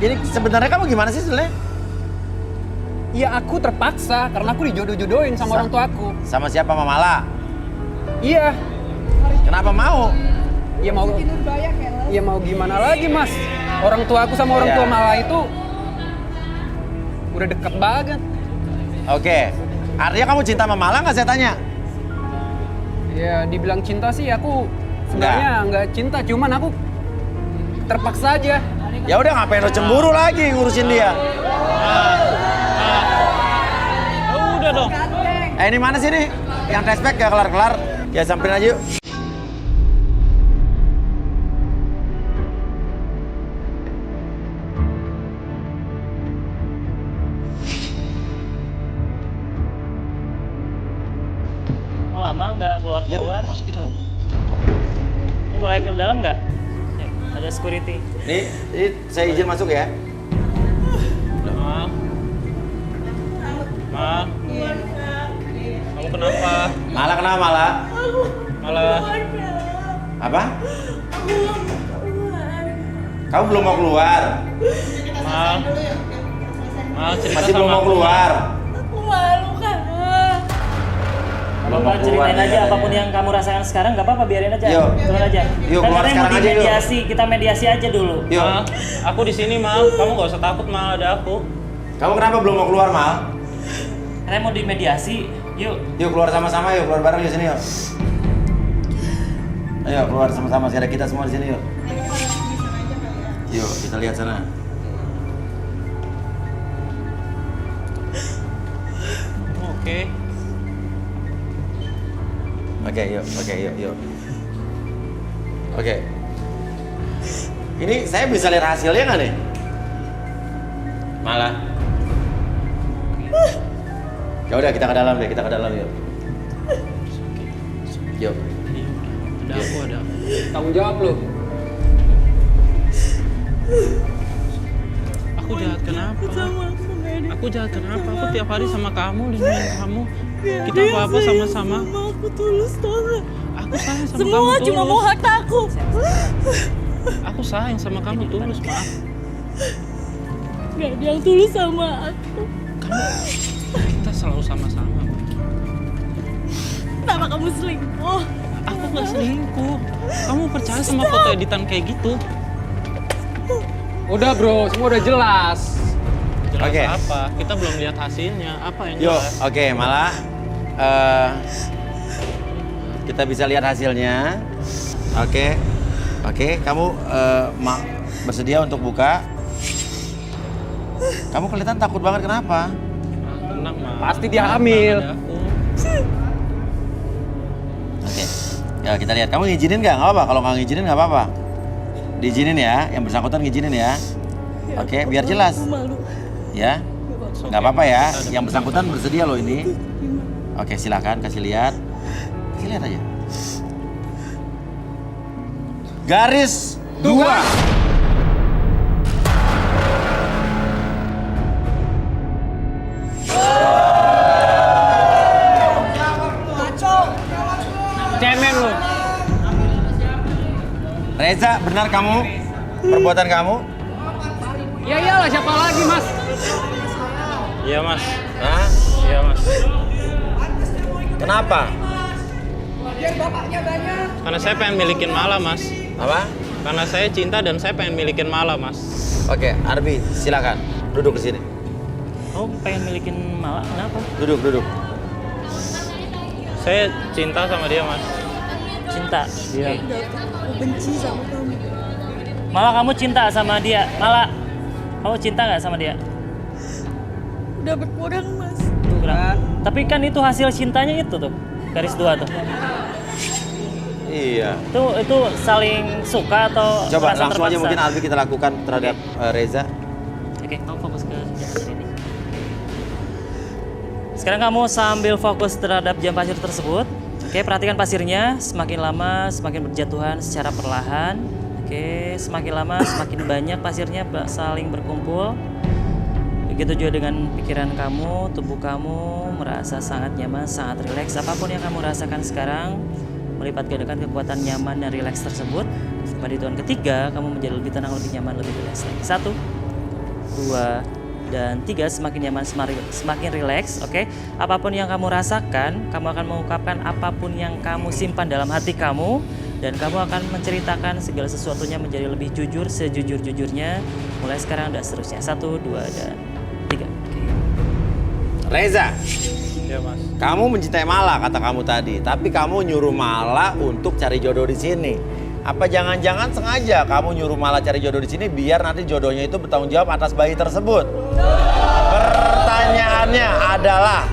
Ini sebenarnya kamu gimana sih sebenarnya? ya aku terpaksa karena aku dijodoh-jodohin sama orang tua aku. Sama siapa, Mama Mala? Iya. Kenapa mau? Ya mau gimana lagi, Mas? Orang tua aku sama orang tua Mala itu udah deket banget. Oke. Artinya kamu cinta sama Mala nggak saya tanya? Ya dibilang cinta sih aku sebenarnya nggak cinta, cuman aku terpaksa aja. Ya udah ngapain lo cemburu lagi ngurusin dia? Udah dong. Ini mana sih nih? Yang tespek gak kelar-kelar? Ya samperin aja yuk. Oh, lama nggak keluar-keluar? Ini boleh ke dalam nggak? Ya, ada security. Nih, saya izin masuk ya. Ma. Kamu kenapa? Mala kenapa Mala? Malah Apa? Kamu belum mau keluar? Ma, cerita Masih belum sama mau aku, keluar? Aku malu, Kak. mau keluar ceritain aja apapun yang kamu rasakan sekarang, nggak apa-apa, biarin aja. Yuk. Turun aja. Yuk, Kan keluar katanya sekarang mau aja, yuk. dimediasi, kita mediasi aja dulu. Yuk. Ma, aku di sini, Ma. Kamu nggak usah takut, Ma, ada aku. Kamu kenapa belum mau keluar, Mal? Katanya mau dimediasi, yuk. Yuk keluar sama-sama yuk, keluar bareng yuk sini yuk. Ayo keluar sama-sama, ada kita semua di sini yuk. Yuk kita lihat sana. Oke. Oke yuk. Oke. Ini saya bisa lihat hasilnya nggak nih? Malah. Ya udah kita ke dalam deh, kita ke dalam yuk. Yuk. Ada aku, ada aku. Tanggung jawab lu. Aku jahat kenapa? Aku jahat kenapa? Aku tiap hari sama kamu, lindungin kamu. Kita apa-apa sama-sama. Aku tulus banget. Aku sayang sama Semua kamu cuma tulus. mau harta aku. Aku sayang sama kamu tulus, maaf. Gak ada yang tulus sama aku. Kita selalu sama-sama, Ma. Kenapa kamu selingkuh? Aku nggak selingkuh. Kamu percaya sama foto editan kayak gitu? Udah bro, semua udah jelas. Jelas Oke. apa? Kita belum lihat hasilnya. Apa yang Yuk, jelas? oke, malah kita bisa lihat hasilnya. Oke, kamu bersedia untuk buka? Kamu kelihatan takut banget, kenapa? Tenang, Ma. Pasti dia hamil. Ada aku. Oke, ya kita lihat. Kamu ngizinin nggak? Nggak apa-apa. Kalau nggak ngizinin nggak apa-apa. Diizinin ya, yang bersangkutan ngizinin ya. Oke, biar jelas. Aku malu. Ya, nggak apa-apa ya. Yang bersangkutan bersedia loh ini. Oke, silakan kasih lihat. Kasih lihat aja. Garis 2. Cemen lu. Reza, benar kamu? Perbuatan kamu? Ya iyalah, siapa lagi mas? Iya, Mas. Hah? Iya, Mas. Kenapa? Karena saya pengen milikin Mala, Mas. Apa? Karena saya cinta dan saya pengen milikin Mala, Mas. Oke, Arbi, silakan. Duduk di sini. Kamu pengen milikin Mala, kenapa? Duduk. Saya cinta sama dia, Mas. Cinta. Iya. Aku benci sama kamu. Malah kamu cinta sama dia. Malah kamu cinta nggak sama dia? Udah berkurang, Mas. Kurang. Tapi kan itu hasil cintanya itu tuh. Garis 2 tuh. Iya. Itu saling suka atau Coba merasa langsung aja terpaksa? mungkin Arbi kita lakukan terhadap Reza. Oke, kamu fokus ke jam pasir ini. Sekarang kamu sambil fokus terhadap jam pasir tersebut. Oke, perhatikan pasirnya. Semakin lama semakin berjatuhan secara perlahan. Oke, semakin lama semakin banyak pasirnya saling berkumpul. Begitu juga dengan pikiran kamu, tubuh kamu merasa sangat nyaman, sangat rileks. Apapun yang kamu rasakan sekarang, melipat gandakan kekuatan nyaman dan rileks tersebut. Pada hitungan ketiga, kamu menjadi lebih tenang, lebih nyaman, lebih rileks lagi. 1, 2, dan 3. Semakin nyaman, semakin rileks. Oke, apapun yang kamu rasakan, kamu akan mengungkapkan apapun yang kamu simpan dalam hati kamu. Dan kamu akan menceritakan segala sesuatunya menjadi lebih jujur, sejujur-jujurnya. Mulai sekarang dan seterusnya. 1, 2, dan 3. Reza, Iya, Mas. kamu mencintai Mala kata kamu tadi, tapi kamu nyuruh Mala untuk cari jodoh di sini. Apa jangan-jangan sengaja kamu nyuruh Mala cari jodoh di sini biar nanti jodohnya itu bertanggung jawab atas bayi tersebut? Pertanyaannya adalah,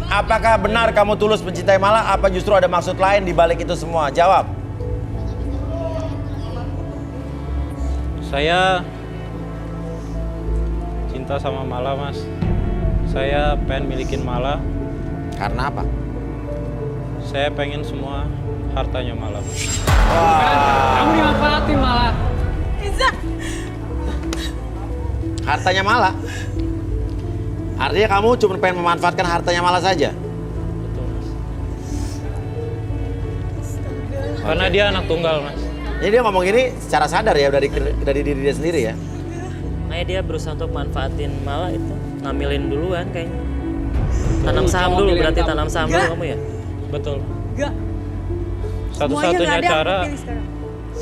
apakah benar kamu tulus mencintai Mala? Apa justru ada maksud lain di balik itu semua? Jawab. Saya cinta sama Mala, Mas. Saya pengen milikin Mala. Karena apa? Saya pengen semua hartanya Mala, Mas. Kamu dimanfaatin malah. Hartanya Mala? Artinya kamu cuma pengen memanfaatkan hartanya Mala saja? Betul, Mas. Karena dia anak tunggal, Mas. Jadi dia ngomong ini secara sadar ya dari diri dia sendiri ya? Makanya dia berusaha untuk manfaatin Mala itu. Ngambilin duluan kayaknya. Tanam saham dulu, berarti tanam saham dulu kamu ya? Betul. Enggak. Satu-satunya cara,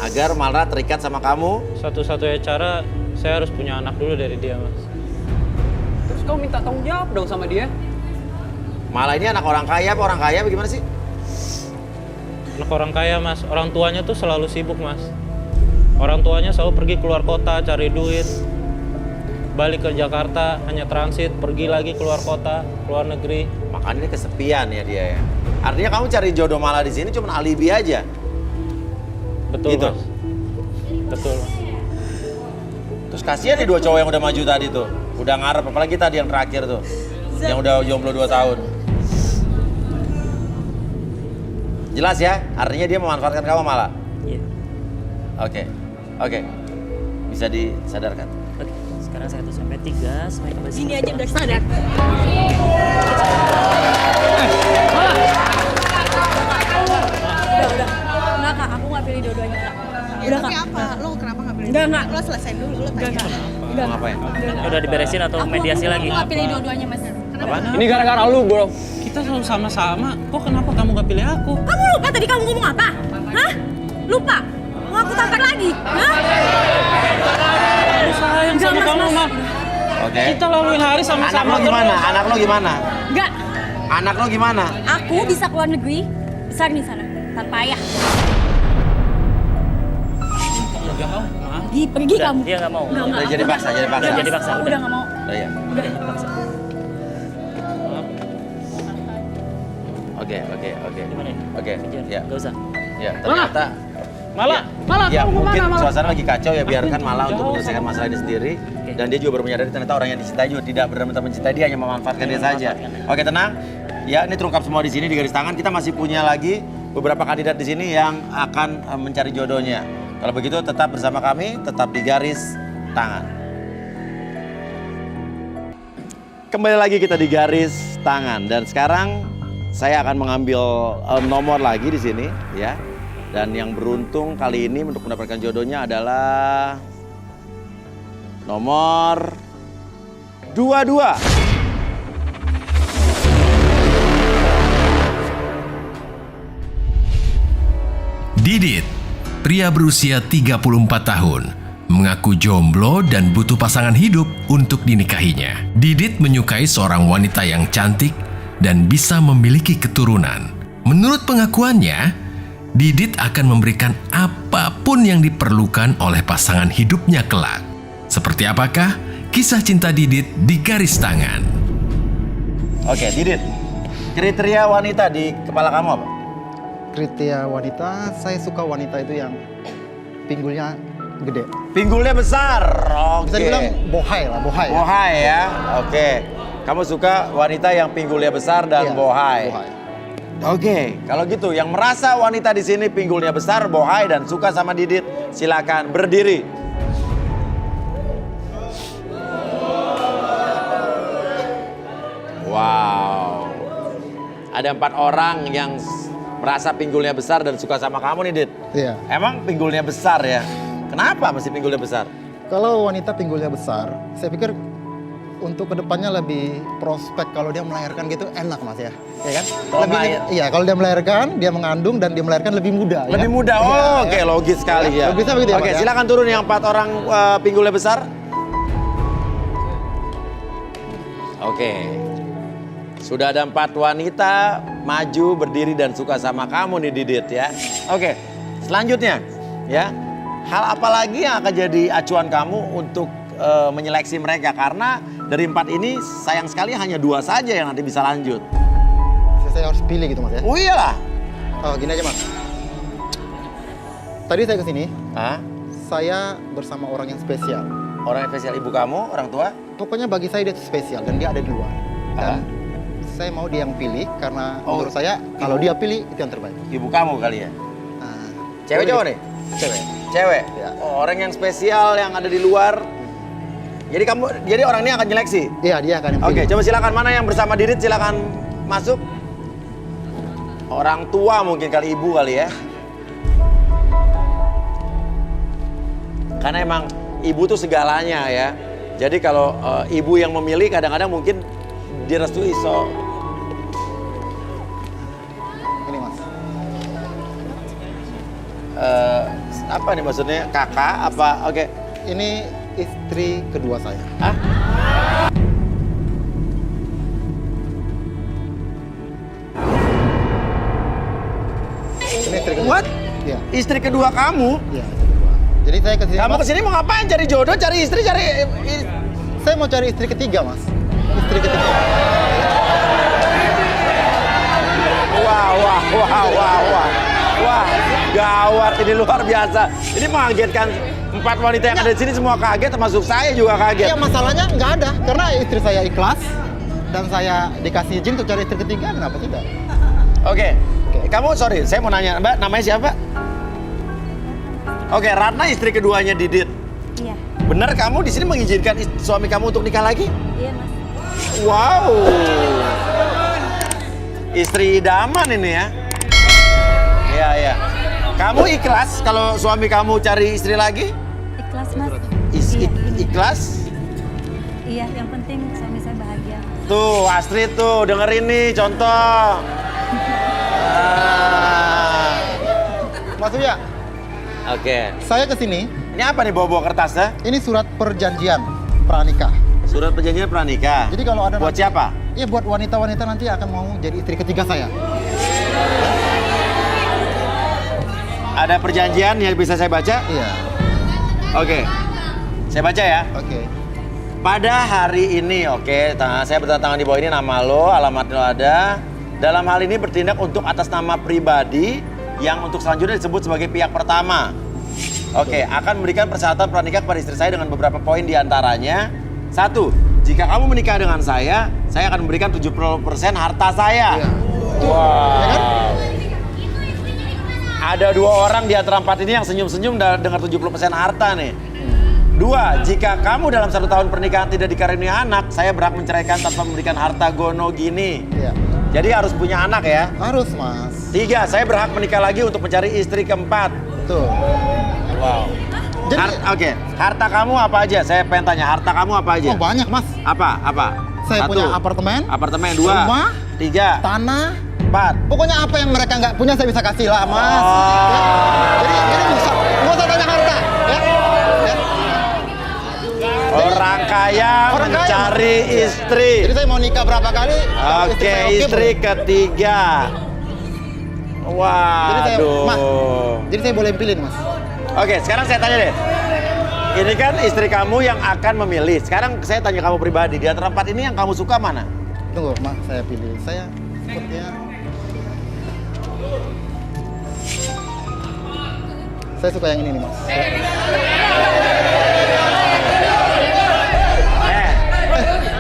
Agar Mala terikat sama kamu. satu-satunya cara saya harus punya anak dulu dari dia, Mas. Terus kau minta tanggung jawab dong sama dia. Mala ini anak orang kaya apa orang kaya bagaimana sih? Anak orang kaya, Mas. Orang tuanya tuh selalu sibuk, Mas. Orang tuanya selalu pergi keluar kota cari duit. Balik ke Jakarta hanya transit, pergi lagi keluar kota, keluar negeri. Makanya ini kesepian ya dia ya. Artinya kamu cari jodoh Mala di sini cuma alibi aja. Betul, Gitu. Mas. Betul, Mas. Terus kasihan nih dua cowok yang udah maju tadi tuh. Udah ngarep, apalagi tadi yang terakhir tuh. Yang udah jomblo 2 tahun. Jelas ya, artinya dia memanfaatkan kamu Mala. Iya. Oke. Bisa disadarkan. Oke, sekarang 1 sampai 3, sampai kembali. Ini aja udah sadar. Udah. Enggak kak, aku nggak pilih dua-duanya kak. Udah Tapi kak. apa? Lo kenapa nggak pilih? Enggak. Lo selesain dulu, lo tanya. Mau ngapain? Udah diberesin atau mediasi lagi? Aku nggak pilih dua-duanya mas. Apa? Ini gara-gara lu, bro. Kita selalu sama-sama. Kok kenapa kamu gak pilih aku? Kamu lupa tadi kamu ngomong apa? Hah? Lupa? Mau aku tampar lagi? Hah? Aku sayang sama kamu, Mak. Oke. Kita laluin hari Anak sama-sama. lo gimana? terus. Anak lo gimana? Enggak. Anak lo gimana? Aku bisa keluar negeri, besar di sana, tanpa ayah. Jauh, Mak. Pergi Udah, kamu. dia nggak mau. Enggak, Udah jadi paksa, jadi paksa. Jadi paksa, Aku udah. udah nggak mau. Oh iya. Udah. Paksa. Oke. Gimana ya? Oke. Kejar. Ya. Nggak usah. Ya, ternyata Malah, ya kamu mungkin kemana, Mala? suasana lagi kacau ya, biarkan Mala untuk Jauh menyelesaikan sama masalah ini sendiri. Dan dia juga baru menyadari ternyata orang yang dicintai juga tidak benar-benar mencintai dia, hanya memanfaatkan dia saja. Oke, tenang. Ya, ini terungkap semua di sini di garis tangan. Kita masih punya lagi beberapa kandidat di sini yang akan mencari jodohnya. Kalau begitu tetap bersama kami, tetap di garis tangan. Kembali lagi kita di garis tangan dan sekarang saya akan mengambil nomor lagi di sini ya. Dan yang beruntung kali ini untuk mendapatkan jodohnya adalah nomor 22. Didit, pria berusia 34 tahun, mengaku jomblo dan butuh pasangan hidup untuk dinikahinya. Didit menyukai seorang wanita yang cantik dan bisa memiliki keturunan. Menurut pengakuannya, Didit akan memberikan apapun yang diperlukan oleh pasangan hidupnya kelak. Seperti apakah kisah cinta Didit di garis tangan? Oke, Didit. Kriteria wanita di kepala kamu apa? Kriteria wanita, saya suka wanita itu yang pinggulnya gede. Pinggulnya besar. Bisa Oke. dibilang bohai lah, bohai. Bohai ya. Oke. Kamu suka wanita yang pinggulnya besar dan Iya, bohai. bohai. Oke, kalau gitu yang merasa wanita di sini pinggulnya besar, bohai dan suka sama Didit, silakan berdiri. Wow. Ada 4 orang yang merasa pinggulnya besar dan suka sama kamu nih, Dit. Iya. Emang pinggulnya besar ya? Kenapa mesti pinggulnya besar? Kalau wanita pinggulnya besar, saya pikir untuk kedepannya lebih prospek kalau dia melahirkan gitu enak mas ya, ya kan? Iya, kalau dia melahirkan, dia mengandung dan dia melahirkan lebih muda. Lebih ya? muda. Iya, Oh, ya. oke, logis sekali ya. Logisnya begitu ya, Oke, Mas, ya? silakan turun yang 4 orang pinggulnya besar. Oke. Sudah ada 4 wanita maju, berdiri dan suka sama kamu nih Didit ya. Oke, selanjutnya ya. Hal apa lagi yang akan jadi acuan kamu untuk menyeleksi mereka? Karena dari 4 ini sayang sekali hanya 2 saja yang nanti bisa lanjut. Saya harus pilih gitu mas ya? Oh iyalah. Oh gini aja mas. Tadi saya kesini, Hah? saya bersama orang yang spesial. Orang yang spesial ibu kamu, orang tua? Pokoknya bagi saya dia spesial dan dia ada di luar. Dan saya mau dia yang pilih karena menurut saya kalau dia pilih itu yang terbaik. Ibu kamu kali ya? Nah, Cewek cowok nih? Cewek. Cewek? Ya. Oh, orang yang spesial yang ada di luar. Jadi orang ini akan nyeleksi? Iya dia akan yang pilih. Oke, coba silakan mana yang bersama Didit silakan masuk. Orang tua mungkin kali ibu kali ya. Karena emang ibu tuh segalanya ya. Jadi kalau ibu yang memilih kadang-kadang mungkin direstui Ini Apa nih maksudnya? Kakak apa? Oke. Ini istri kedua saya. Hah? Ini istri kedua. What? Iya. Istri kedua kamu? Iya, istri kedua. Jadi saya kesini. Kamu kesini mau ngapain? Cari jodoh, cari istri, cari... Saya mau cari istri ketiga, Mas. Istri ketiga. Wah, gawat, ini luar biasa. Ini mengagetkan. 4 wanita yang ada di sini semua kaget, termasuk saya juga kaget. Iya, masalahnya nggak ada. Karena istri saya ikhlas. Dan saya dikasih izin untuk cari istri ketiga, kenapa tidak? Oke. Kamu, sorry, saya mau nanya. Mbak, namanya siapa? Oke, Ratna istri keduanya Didit. Iya. Benar kamu di sini mengizinkan suami kamu untuk nikah lagi? Iya, Mas. Wow. Istri idaman ini ya. Iya. Kamu ikhlas kalau suami kamu cari istri lagi? Ikhlas, Mas. Iya. Ikhlas? Iya, yang penting suami saya bahagia. Tuh, Astrid tuh, dengerin nih contoh. Mas Uya, Oke. saya kesini. Ini apa nih bawa-bawa kertasnya? Ini surat perjanjian pranikah. Surat perjanjian pranikah. Jadi kalau ada Buat nanti- siapa? Iya, buat wanita-wanita nanti akan mau jadi istri ketiga saya. Ada perjanjian yang bisa saya baca? Iya. Oke. Saya baca ya. Oke. Pada hari ini, saya bertantangan di bawah ini nama lo, alamat lo ada. Dalam hal ini bertindak untuk atas nama pribadi yang untuk selanjutnya disebut sebagai pihak pertama. Oke, akan memberikan persyaratan pranikah kepada istri saya dengan beberapa poin diantaranya. 1. Jika kamu menikah dengan saya akan memberikan 70% harta saya. Iya. Wow. Ya kan? Ada 2 orang di antara 4 ini yang senyum-senyum dengar 70% harta nih. 2, jika kamu dalam 1 tahun pernikahan tidak dikaruniai anak, saya berhak menceraikan tanpa memberikan harta gono gini. Iya. Jadi harus punya anak ya. Harus, Mas. 3, saya berhak menikah lagi untuk mencari istri keempat. Tuh. Wow. Jadi- Oke, harta kamu apa aja? Saya pengen tanya, harta kamu apa aja? Oh, banyak, Mas. Apa? Saya 1, punya apartemen, 2, rumah, 3, tanah. 4. Pokoknya apa yang mereka nggak punya saya bisa kasih lah, Mas. Oh. Ya. Jadi nggak usah tanya harta. Ya. Ya. Orang kaya Orang kaya, mencari Mas. istri. Jadi saya mau nikah berapa kali? kalau Oke, saya istri boleh. ketiga. Jadi saya boleh pilih, Mas. Oke, sekarang saya tanya deh. Ini kan istri kamu yang akan memilih. Sekarang saya tanya kamu pribadi, di antara 4 ini yang kamu suka mana? Tunggu, Mas, saya pilih. Saya sepertinya saya suka yang ini nih, Mas.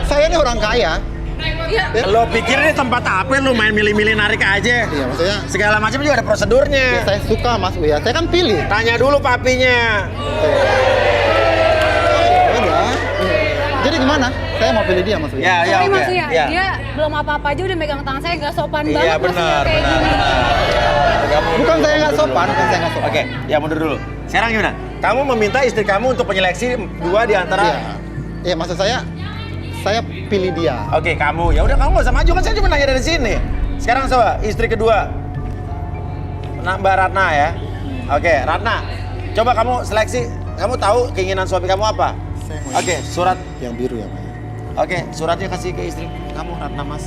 Saya ini orang kaya. Lo pikir ini tempat apa? Lo main milih-milih narik aja? Iya, maksudnya Segala macam juga ada prosedurnya. saya suka, Mas Uya. Saya kan pilih. Tanya dulu papinya. Udah. Jadi gimana? Saya mau pilih dia, Mas Uya. Ya, Sorry, oke. Mas Uya, Ya. dia belum apa-apa aja udah megang tangan saya, nggak sopan banget Iya, Mas Uya benar, kayak benar, gini. benar. Bukan saya nggak sopan, bukan saya nggak sopan. Oke, ya mundur dulu. Sekarang gimana? Kamu meminta istri kamu untuk menyeleksi 2 di antara... Iya. Iya, maksud saya pilih dia. Oke, kamu. Ya udah kamu nggak usah maju, kan saya cuma nanya dari sini. Sekarang coba istri kedua. Mbak Ratna ya. Oke, Ratna. Coba kamu seleksi. Kamu tahu keinginan suami kamu apa? Saya mau Oke, surat. yang biru ya, Pak. Oke, suratnya kasih ke istri kamu, Ratna Mas.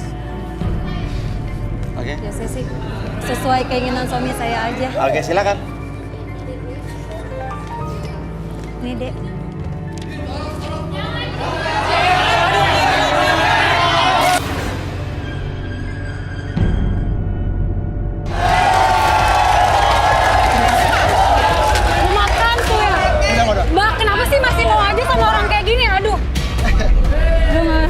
Oke. Ya saya sih sesuai keinginan suami saya aja. Oke, silakan. Nih, Dek. Mau makan tuh ya. Udah. Mbak, kenapa sih masih mau aja sama orang kayak gini? Aduh. Aduh,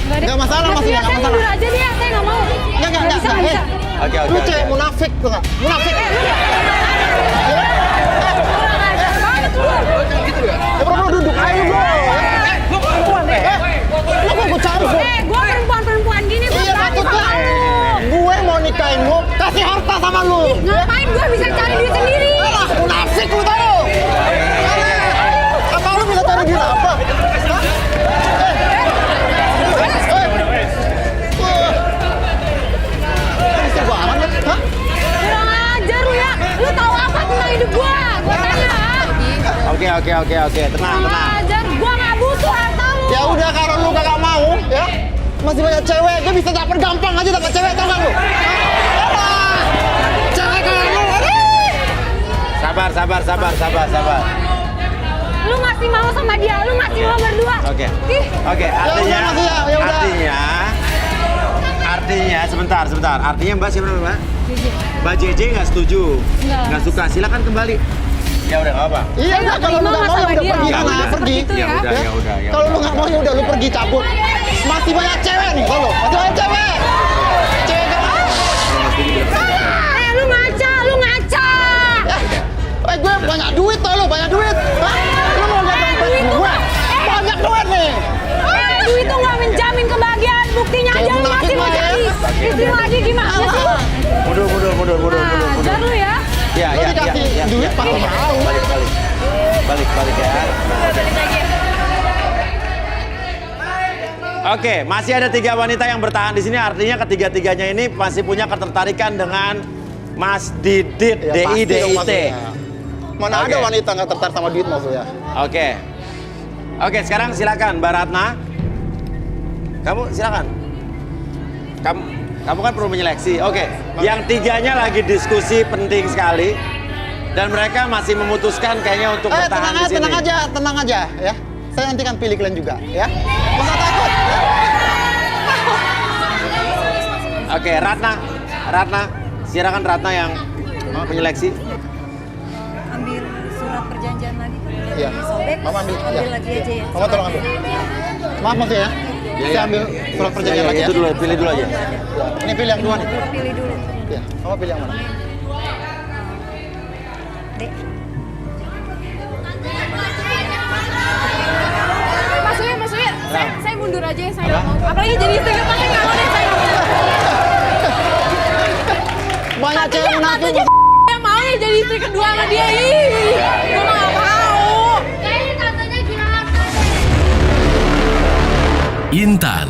nggak deh. Nggak masalah, Mas, Mas Uya, nggak saya masalah. mundur aja deh ya, saya nggak mau. Nggak bisa, nggak bisa. Oke. Lu cewek munafik tuh nggak? Munafik. Kurang ajar banget lu. Ya bro, duduk aja bro. Lu perempuan deh. Lu kok gue campur? Gue perempuan-perempuan gini, gue Iya, berani takut sama lah. lu. Gue mau nikahin lu, kasih harta sama lu. Ngapain gue bisa cari duit sendiri? Alah, munafik lu tau. Apa lu bisa cari duit apa? Bisa banget, hah? Kurang ajar lu ya. Lu tahu apa tentang hidup gue? Tenang. Ajar, gua nggak butuh harta lu. Ya udah kalau lu kagak mau, ya masih banyak cewek, dia bisa dapet gampang aja dapet cewek, tau gak lu? Cewek kayak lu, Sabar. Lu masih mau sama dia, lu masih mau berdua. Oke, artinya sebentar. Artinya Mbak siapa namanya, Mbak? Mbak JJ nggak setuju, nggak suka. Silakan kembali. Ya udah nggak apa. Iya udah, kalau lu nggak mau ya udah pergi, pergi. Ya udah. Kalau lu nggak mau ya udah lu pergi, cabut. Masih banyak cewek nih, kalau masih banyak cewek. Lu ngaca. Gue banyak duit tau lu, banyak duit. Hah? Lu mau lihat dompet gue? Banyak duit nih. Duit itu nggak menjamin kebahagiaan. Buktinya aja lu masih mau cari istri lagi, gimana sih? Mundur. Ajar lu ya. Lu dikasih duit pasti mau. Balik ya. Oke, masih ada 3 wanita yang bertahan di sini. Artinya ketiga-tiganya ini masih punya ketertarikan dengan Mas Didit, Ya, pasti dong, DIDIT. maksudnya. Mana Oke. ada wanita nggak tertarik sama duit maksudnya? Oke, sekarang silakan Mbak Ratna. Kamu silakan. Kamu kan perlu menyeleksi. Oke, yang 3-nya lagi diskusi penting sekali dan mereka masih memutuskan kayaknya untuk bertahan di sini. Tenang aja ya. Saya nanti akan pilih kalian juga ya. Nggak usah takut. Oke, Ratna. Silakan Ratna yang menyeleksi. Ambil surat perjanjian lagi kan udah Iya. disobek. Mama ambil. Ambil lagi aja ya. Mama tolong ambil. Maaf Mas ya. Saya ambil surat perjanjian lagi ya. Itu dulu, pilih dulu aja. Ini pilih yang 2 nih. Pilih dulu. Iya. Mama pilih yang mana? Dek. Maksudnya saya mundur aja ya, saya nggak mau. Apalagi jadi istri pasti nggak mau deh, saya nggak mau. Banyak cewek munafik. Saya mau ya jadi istri kedua sama dia. Gue nggak mau. Intan,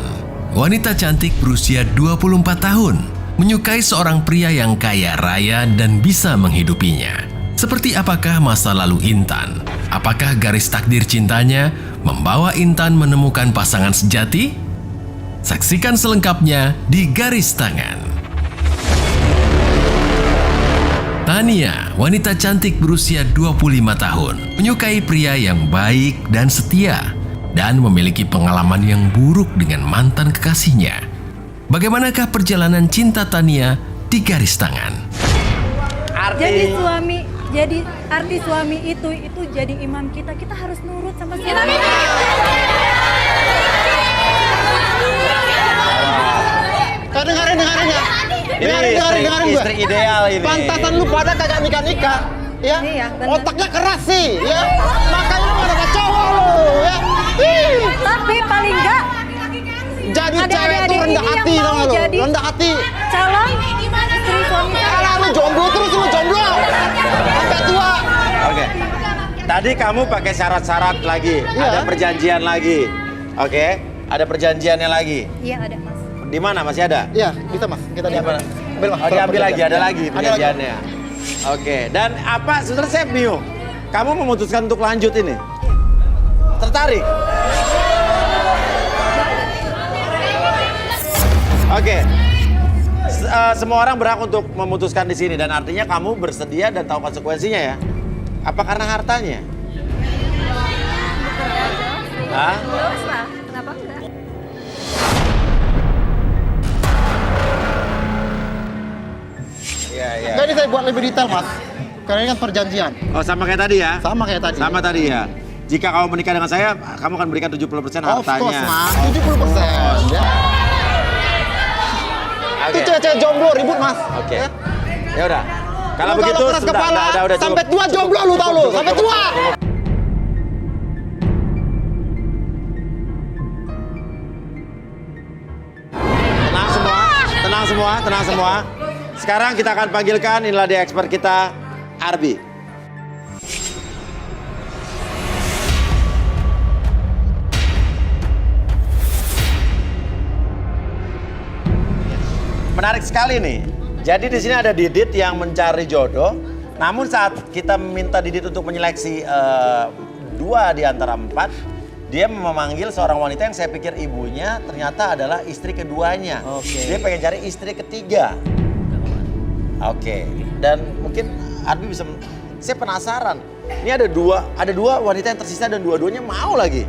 wanita cantik berusia 24 tahun, menyukai seorang pria yang kaya raya dan bisa menghidupinya. Seperti apakah masa lalu Intan? Apakah garis takdir cintanya membawa Intan menemukan pasangan sejati? Saksikan selengkapnya di Garis Tangan. Tania, wanita cantik berusia 25 tahun, menyukai pria yang baik dan setia, dan memiliki pengalaman yang buruk dengan mantan kekasihnya. Bagaimanakah perjalanan cinta Tania di Garis Tangan? Jadi arti suami itu jadi imam kita harus nurut sama suami. Dengarin ya. Dengarin gue. Istri ideal ini. Pantasan lu pada kagak nikah-nikah. Ya, Iya, bener. otaknya keras sih, ya. Makanya lu gak dapat cowok lu, ya. Tapi paling enggak Jadi ada cewek itu adik-adik rendah ini hati, yang tau mau gak lu? jadi Rendah hati. calon istri suami saya. Alah, lu jomblo terus, lu jomblo. Sampai tua. Oke. Tadi kamu pakai syarat-syarat lagi, Iya. ada perjanjian lagi. Oke, ada perjanjiannya lagi. Iya ada mas. Di mana masih ada? Iya, bisa mas, kita diambil. Ambil mas. Oh, diambil lagi, ada lagi Ada lagi. perjanjiannya. Oke, dan apa, saudara saya bingung. Kamu memutuskan untuk lanjut ini? Tertarik? Oke. Semua orang berhak untuk memutuskan di sini dan artinya kamu bersedia dan tahu konsekuensinya ya. Apa karena hartanya? Hah? Terus lah, kenapa enggak? Iya. Jadi saya buat lebih detail mas. Karena ini kan perjanjian. Oh, sama kayak tadi ya? Sama kayak tadi. Sama tadi ya. Jika kamu menikah dengan saya, kamu akan berikan 70% hartanya. Of course mas, 70%. Ya. Itu Oke. cewek-cewek jomblo ribut mas. Oke. Ya. Ya udah. Kalau Lu begitu keras kepala, udah sampai cukup. tua jomblo lu tau lu, Cukup, sampai cukup, tua. cukup. Tenang semua. Sekarang kita akan panggilkan, inilah dia expert kita, Arbi. Menarik sekali nih. Jadi di sini ada Didit yang mencari jodoh. Namun saat kita minta Didit untuk menyeleksi 2 di antara 4, dia memanggil seorang wanita yang saya pikir ibunya ternyata adalah istri keduanya. Oke. Dia pengen cari istri ketiga. Oke. Dan mungkin Arbi bisa, saya penasaran. Ini ada dua wanita yang tersisa dan dua-duanya mau lagi.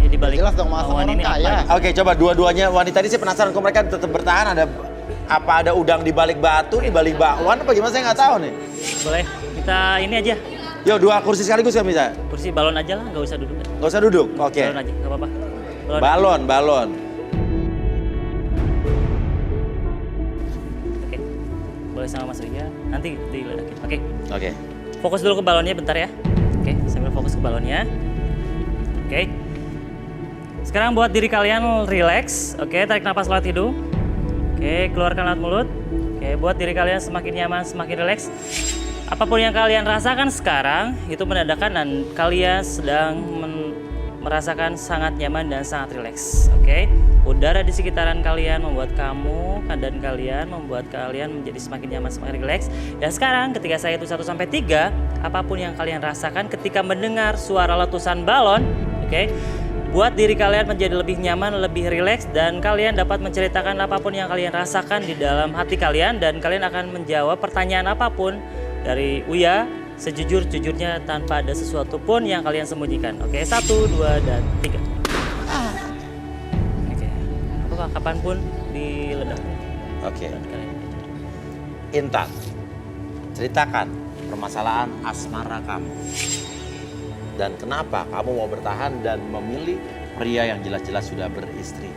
Ya, di balik Jelas dong, Mas, mauan orang ini kaya. apa? Oke, coba dua-duanya wanita ini saya penasaran kok mereka tetap bertahan. Ada udang di balik batu, di balik bakwan apa gimana saya nggak tahu nih. Boleh kita ini aja. Yo, 2 kursi sekaligus kan bisa? Kursi balon aja lah, nggak usah duduk. Nggak usah duduk. Oke. Balon aja, nggak apa-apa. Balon. Oke. Boleh sama Mas Ria. Nanti diledakin. Oke. Oke. Fokus dulu ke balonnya bentar ya. Oke, sambil fokus ke balonnya. Oke. Sekarang buat diri kalian relax. Oke, tarik napas lewat hidung. Oke, keluarkan lewat mulut. Oke, buat diri kalian semakin nyaman, semakin relax. Apapun yang kalian rasakan sekarang, itu menandakan dan kalian sedang merasakan sangat nyaman dan sangat rileks. Oke, udara di sekitaran kalian membuat kamu dan kalian membuat kalian menjadi semakin nyaman, semakin rileks. Dan sekarang ketika saya hitung 1 sampai 3, apapun yang kalian rasakan ketika mendengar suara letusan balon, oke, buat diri kalian menjadi lebih nyaman, lebih rileks, dan kalian dapat menceritakan apapun yang kalian rasakan di dalam hati kalian, dan kalian akan menjawab pertanyaan apapun dari Uya sejujur-jujurnya tanpa ada sesuatu pun yang kalian sembunyikan. Oke, 1, 2, dan 3. Oke, apa kapanpun diledak. Oke. Intan, ceritakan permasalahan asmara kamu. Dan kenapa kamu mau bertahan dan memilih pria yang jelas-jelas sudah beristri?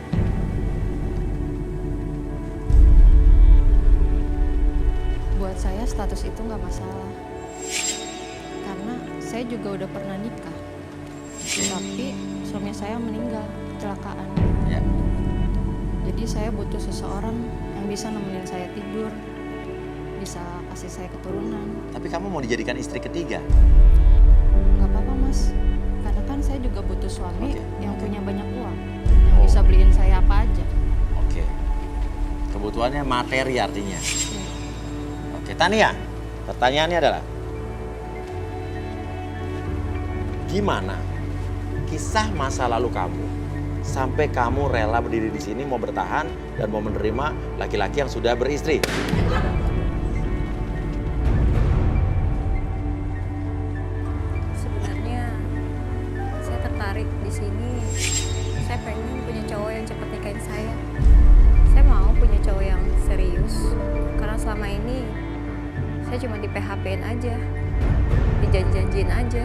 Buat saya status itu nggak masalah. Karena saya juga udah pernah nikah. Tapi suami saya meninggal kecelakaan. Ya. Jadi saya butuh seseorang yang bisa nemenin saya tidur, bisa kasih saya keturunan. Tapi kamu mau dijadikan istri ketiga? Nggak apa-apa mas, karena kan saya juga butuh suami yang punya banyak uang, yang Oh. bisa beliin saya apa aja. Oke. Kebutuhannya materi artinya. Oke, Tania, pertanyaannya adalah gimana kisah masa lalu kamu sampai kamu rela berdiri di sini mau bertahan dan mau menerima laki-laki yang sudah beristri? Sebenarnya saya tertarik di sini. Saya pengen punya cowok yang cepat nikahin saya. Saya mau punya cowok yang serius. Karena selama ini saya cuma di PHP-in aja, dijanji-janjiin aja.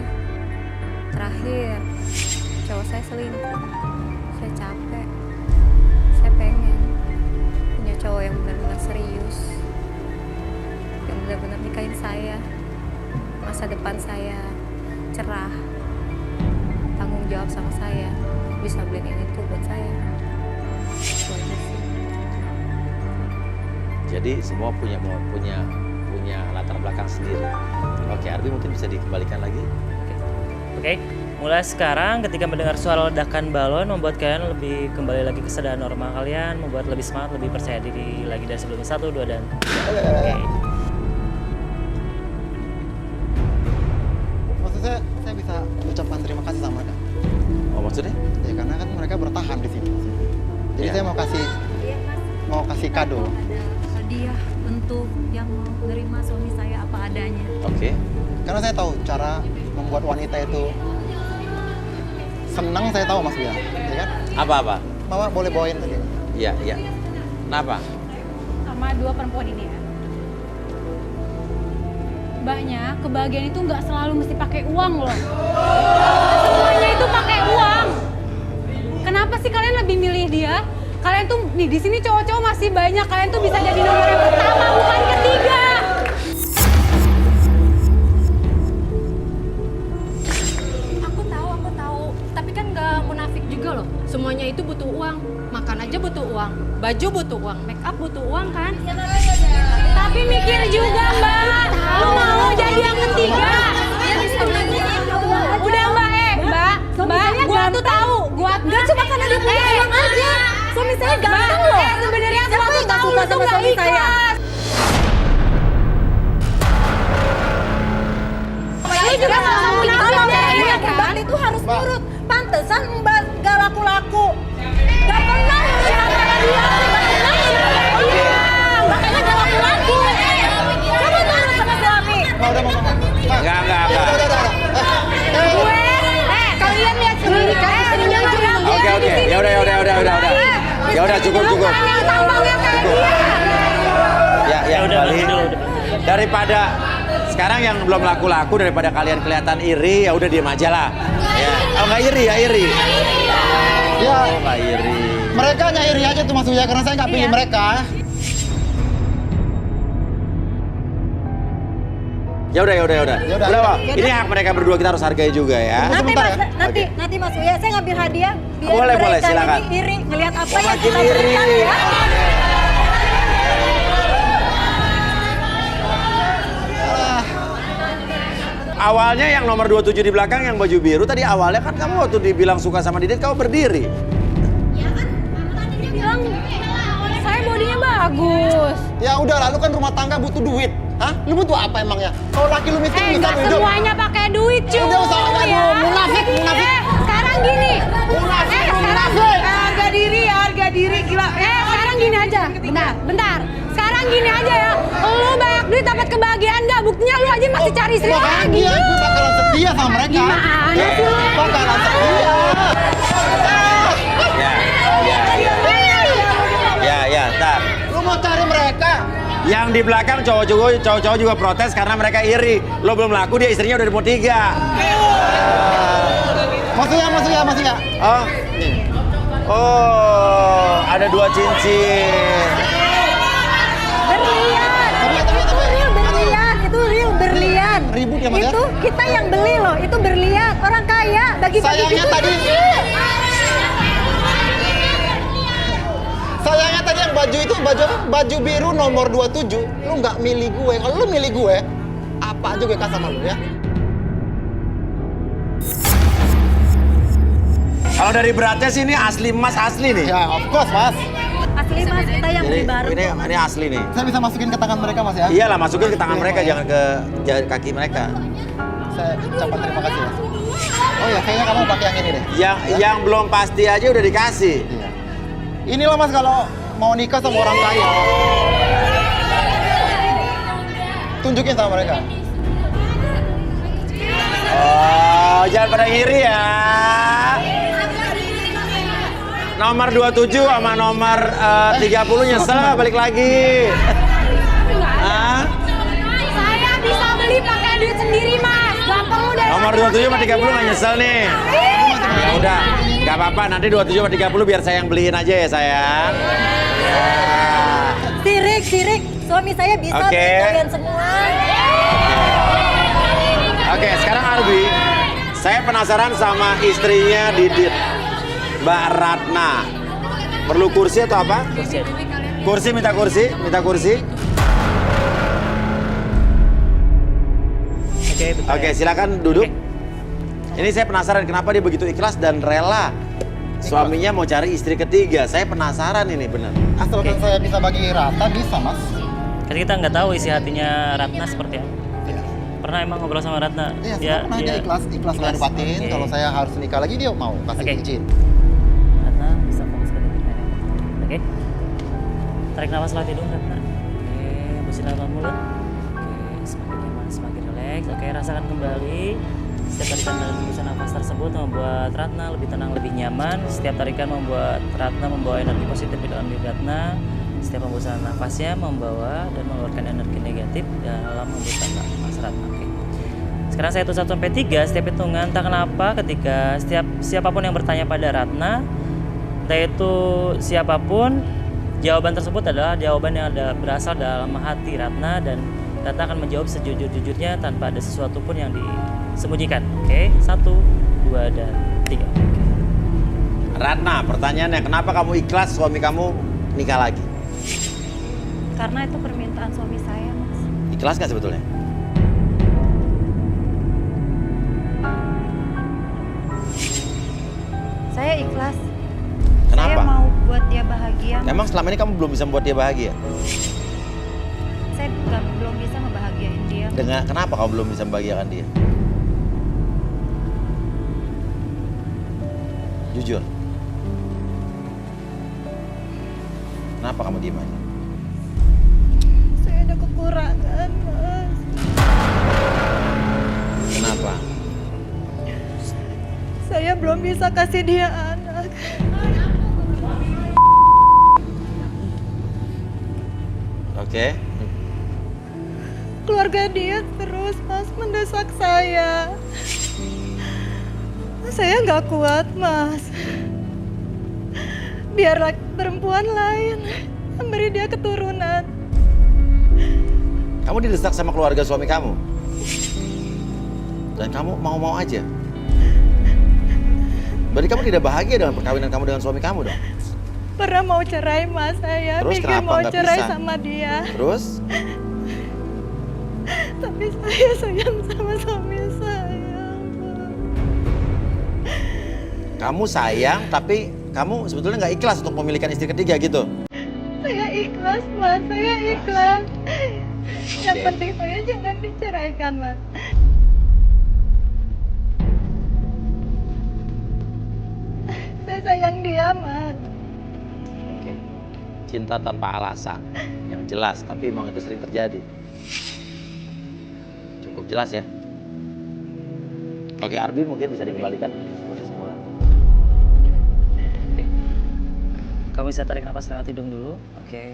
Terakhir, cowok saya selingkuh. Saya capek. Saya pengen punya cowok yang benar-benar serius, yang benar-benar nikahin saya. Masa depan saya cerah, tanggung jawab sama saya, bisa beliin ini tuh buat saya. Itu aja sih. Jadi semua punya latar belakang sendiri. Oke, Arbi mungkin bisa dikembalikan lagi. Oke, mulai sekarang ketika mendengar suara ledakan balon membuat kalian lebih kembali lagi kesadaran normal kalian, membuat lebih semangat, lebih percaya diri lagi dari sebelumnya. 1, 2, dan 3. Oke. Maksudnya saya bisa ucapkan terima kasih sama mereka. Oh, maksudnya? Ya karena kan mereka bertahan di sini. Jadi Ya. saya mau kasih kado. Ada hadiah untuk yang mau menerima suami saya apa adanya. Oke. Karena saya tahu cara membuat wanita itu senang, saya tahu Mas Bia, ya kan? Apa-apa? Mama boleh bawain tadi. Iya, iya. Kenapa? Sama 2 perempuan ini ya. Mbaknya, kebahagiaan itu nggak selalu mesti pakai uang loh. Semuanya itu pakai uang. Kenapa sih kalian lebih milih dia? Kalian tuh nih di sini cowok-cowok masih banyak. Kalian tuh bisa jadi nomor yang pertama, bukan ketiga. Aku tahu. Tapi kan nggak munafik juga loh. Semuanya itu butuh uang. Makan aja butuh uang. Baju butuh uang. Make up butuh uang kan? Tapi mikir juga Mbak. Lu mau jadi yang ketiga. Udah Mbak, gua tuh tahu. Gua cuma karena dia punya uang aja. Suami saya ganteng loh. Sebenarnya gua tuh tahu lu tuh nggak ikhlas. Lu juga nggak mau punya suami kayak nurut. Pantesan Mbak gak laku-laku. Gak pernah mencintai dia, gak pernah mencintai dia. Makanya gak laku-laku. Coba nurut sama suami. Enggak. Kalian lihat sendiri kan istrinya curang. Oke. Ya udah cukup. Yang tampangnya kayak dia. Ya kembali. Daripada sekarang yang belum laku-laku, daripada kalian kelihatan iri, ya udah diem aja lah. Ya. Oh nggak iri ya iri. Ya, Oh nggak iri. mereka hanya iri aja tuh Mas Uya karena saya nggak pilih mereka. Ya udah. Udah, Pak. Ini hak mereka berdua, kita harus hargai juga ya. Nanti Mas Uya saya ngambil hadiah biar Boleh, mereka silakan. ini iri ngelihat apa Oh, yang makin kita iri. berikan ya. Awalnya yang nomor 27 di belakang yang baju biru tadi awalnya kan kamu waktu dibilang suka sama Didit kamu berdiri. Dia bilang saya bodinya bagus. Ya udah lalu kan rumah tangga butuh duit. Hah? Lu butuh apa emangnya? Kalau laki lu miskin bisa Nggak hidup. semuanya pakai duit cuy. Udah usah aduh, munafik. Sekarang gini. Sekarang Harga diri gila. sekarang gini aja. Bentar. Sekarang gini aja ya. Lu banyak duit dapat kebahagiaan nggak? Buktinya lu aja masih cari istri lagi. Bahagia, gue bakalan setia sama mereka. Gimana sih lu? Bakalan setia. Ya, tar. Lu mau cari mereka? Yang di belakang cowok-cowok juga protes karena mereka iri. Lo belum laku, dia istrinya udah mau 3. Maksudnya. Oh, nih. Oh, ada 2 cincin. Berlian. Itu real berlian. Ribut ya, Mas, ya? Itu kita yang beli loh, itu berlian. Orang kaya bagi-bagi Sayangnya gitu. tadi yang baju itu baju biru nomor 27. Lu nggak milih gue. Kalau lu milih gue, apa aja gue kasih sama lu ya. Kalau dari beratnya sih ini asli emas asli nih. Ya, of course, Mas. Asli Mas, kita yang beli baru. Ini asli nih. Saya bisa masukin ke tangan mereka, Mas ya. Iyalah, masukin ke tangan mereka, jangan ke kaki mereka. Saya ucapkan terima kasih, Mas. Oh ya, kayaknya kamu pakai yang ini deh. Yang belum pasti aja udah dikasih. Iya. Inilah Mas kalau mau nikah sama orang kaya. Tunjukin sama mereka. Oh, jangan pada ngiri ya. Nomor 27 sama nomor 30 nyesel nggak balik lagi? Hah? Saya bisa beli pakai duit sendiri mas. Gak perlu dari. Nomor 27 sama 30 nggak nyesel nih? Ya udah, nggak apa-apa. Nanti 27 sama 30 biar saya yang beliin aja ya sayang. Ya. Sirik. Suami saya bisa Oke. beli kalian semua. Oke, sekarang Arbi, saya penasaran sama istrinya Didit, Mbak Ratna. Perlu kursi atau apa? Kursi. Minta kursi. Oke, betul. Oke, silakan duduk. Ini saya penasaran kenapa dia begitu ikhlas dan rela suaminya mau cari istri ketiga. Saya penasaran ini benar. Asalkan saya bisa bagi rata, bisa, Mas. Kan kita nggak tahu isi hatinya Ratna seperti apa. Pernah emang ngobrol sama Ratna? Iya, saya pernah dia ikhlas lahir batin. Oke. Kalau saya harus nikah lagi, dia mau kasih Oke. izin. Ratna bisa fokus ke titik merah. Oke. Tarik nafas lewat hidung, Ratna. Oke, hembusin lewat mulut. Oke, semakin nyaman, semakin rileks. Oke, rasakan kembali. Setiap tarikan dan hembusan nafas tersebut membuat Ratna lebih tenang, lebih nyaman. Setiap tarikan membuat Ratna membawa energi positif di dalam diri Ratna. Setiap hembusan nafasnya membawa dan mengeluarkan energi negatif dalam hembusan nafas Ratna. Oke. Sekarang saya hitung 1 sampai 3, setiap hitungan entah kenapa ketika siapapun yang bertanya pada Ratna, entah itu siapapun, jawaban tersebut adalah jawaban yang berasal dalam hati Ratna dan Ratna akan menjawab sejujur-jujurnya tanpa ada sesuatu pun yang disembunyikan. Oke, 1, 2, dan 3. Ratna, pertanyaannya kenapa kamu ikhlas suami kamu nikah lagi? Karena itu permintaan suami saya, Mas. Ikhlas nggak sebetulnya? Saya ikhlas. Kenapa? Saya mau buat dia bahagia. Emang selama ini kamu belum bisa membuat dia bahagia? Saya belum bisa ngebahagiain dia. Kenapa kamu belum bisa membahagiakan dia? Jujur. Kenapa kamu diem aja? Saya ada kekurangan, Mas. Kenapa? Saya belum bisa kasih dia anak. Oke. Keluarga dia terus, Mas, mendesak saya. Saya nggak kuat, Mas. Biarlah perempuan lain yang beri dia keturunan. Kamu didesak sama keluarga suami kamu? Dan kamu mau-mau aja? Berarti kamu tidak bahagia dengan perkawinan kamu dengan suami kamu dong? Pernah mau cerai, Mas. Saya Terus pikir kenapa mau nggak cerai bisa? sama dia. Terus? Tapi saya sayang sama suami saya. Kamu sayang, tapi kamu sebetulnya nggak ikhlas untuk memilihkan istri ketiga gitu? Saya ikhlas, Mas. Saya ikhlas. Yang penting saya jangan diceraikan, Mas. Saya sayang dia, Mas. Oke. Cinta tanpa alasan, yang jelas, tapi emang itu sering terjadi. Cukup jelas ya? Oke, Arbi mungkin bisa dikembalikan seperti semula. Kamu bisa tarik nafas lewat hidung dulu. Oke.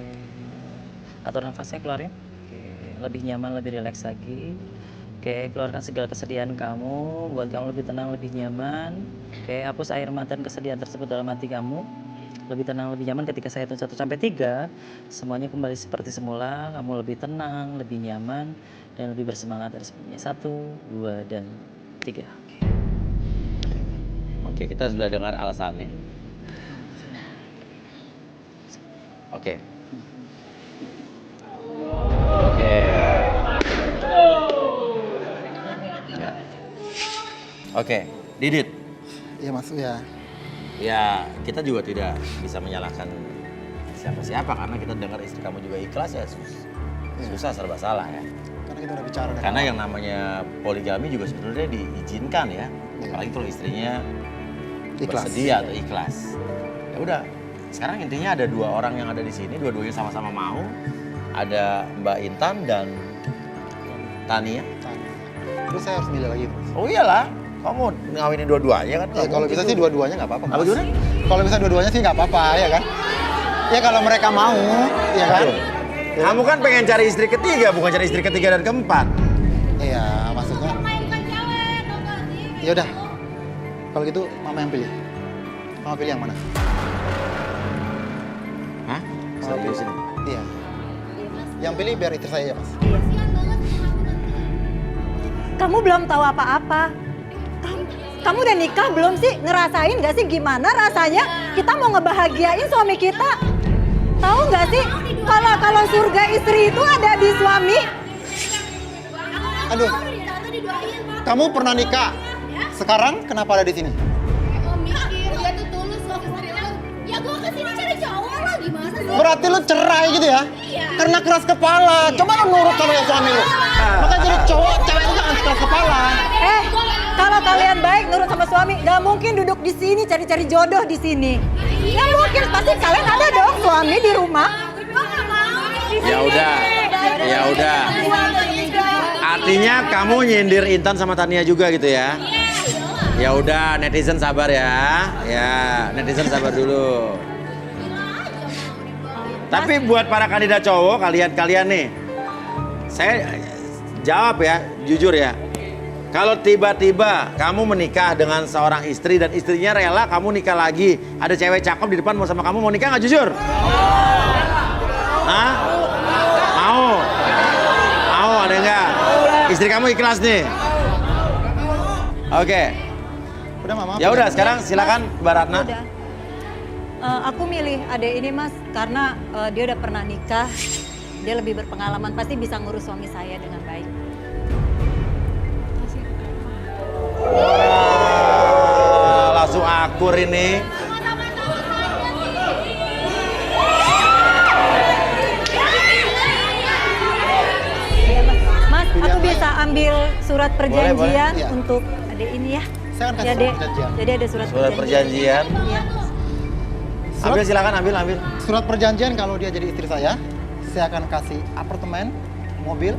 Atur nafasnya, keluarin. Oke. Lebih nyaman, lebih rileks lagi. Oke, keluarkan segala kesedihan kamu, buat kamu lebih tenang, lebih nyaman. Oke, hapus air mata dan kesedihan tersebut dalam hati kamu. Lebih tenang, lebih nyaman ketika saya hitung 1 sampai 3. Semuanya kembali seperti semula, kamu lebih tenang, lebih nyaman, dan lebih bersemangat dari sebelumnya. 1, 2, dan 3. Oke, kita sudah dengar alasannya. Oke. Oke. Ya. Oke, Didit. Iya Mas, ya. Ya, kita juga tidak bisa menyalahkan siapa-siapa karena kita dengar istri kamu juga ikhlas ya. Susah serba salah ya. Karena kita udah bicara. Karena yang namanya poligami juga sebenarnya diizinkan ya. Apalagi kalau istrinya Ikhlas. bersedia atau ikhlas. Ya udah, sekarang intinya ada 2 orang yang ada di sini, dua-duanya sama-sama mau. Ada Mbak Intan dan Tania. Terus saya harus milih lagi Mas. Oh iyalah, kamu ngawinin dua-duanya kan? Ya, kalau bisa sih dua-duanya nggak apa-apa Mas. Apa gimana? Kalau bisa dua-duanya sih nggak apa-apa ya kan? Ya kalau mereka mau, ya kan? Ya. Kamu kan pengen cari istri ketiga, bukan cari istri ketiga dan keempat. Iya, maksudnya. Ya udah. Kalau gitu Mama yang pilih. Mama pilih yang mana? Hah? Serius ini? Iya. Yang pilih biar istri saya ya Mas. Kamu belum tahu apa-apa. Kamu udah nikah belum sih? Ngerasain gak sih gimana rasanya kita mau ngebahagiain suami kita? Tahu gak sih kalau surga istri itu ada di suami? Aduh. Kamu pernah nikah? Sekarang kenapa ada di sini? Dia tuh tulus loh ke istri lu. Ya gua kesini cari cowok lah, gimana sih? Berarti lu cerai gitu ya? Iya. Karena keras kepala. Coba lu nurut sama yang suami lu. Makanya jadi cowok, cewek itu jangan keras kepala. Kalau kalian baik nurut sama suami, gak mungkin duduk di sini cari-cari jodoh di sini. Gak mungkin, pasti kalian ada dong suami di rumah. Ya udah, ya udah. Artinya kamu nyindir Intan sama Tania juga gitu ya? Ya udah, netizen sabar ya. Ya, netizen sabar dulu. Tapi buat para kandidat cowok, kalian nih, saya jawab ya, jujur ya. Kalau tiba-tiba kamu menikah dengan seorang istri dan istrinya rela kamu nikah lagi, ada cewek cakep di depan mau sama kamu, mau nikah nggak jujur? Hah? Mau? Mau ada nggak? Istri kamu ikhlas nih? Oke. Udah Mama. Ya udah, sekarang silakan Mbak Ratna. Udah. Aku milih adek ini Mas, karena dia udah pernah nikah, dia lebih berpengalaman, pasti bisa ngurus suami saya dengan baik. Wah, langsung akur ini. Mas, aku bisa ambil surat perjanjian Boleh. untuk adek ini ya. Saya akan kasih Jadi, surat perjanjian. jadi ada surat perjanjian. Iya. Ambil silakan, ambil. Surat perjanjian kalau dia jadi istri saya akan kasih apartemen, mobil,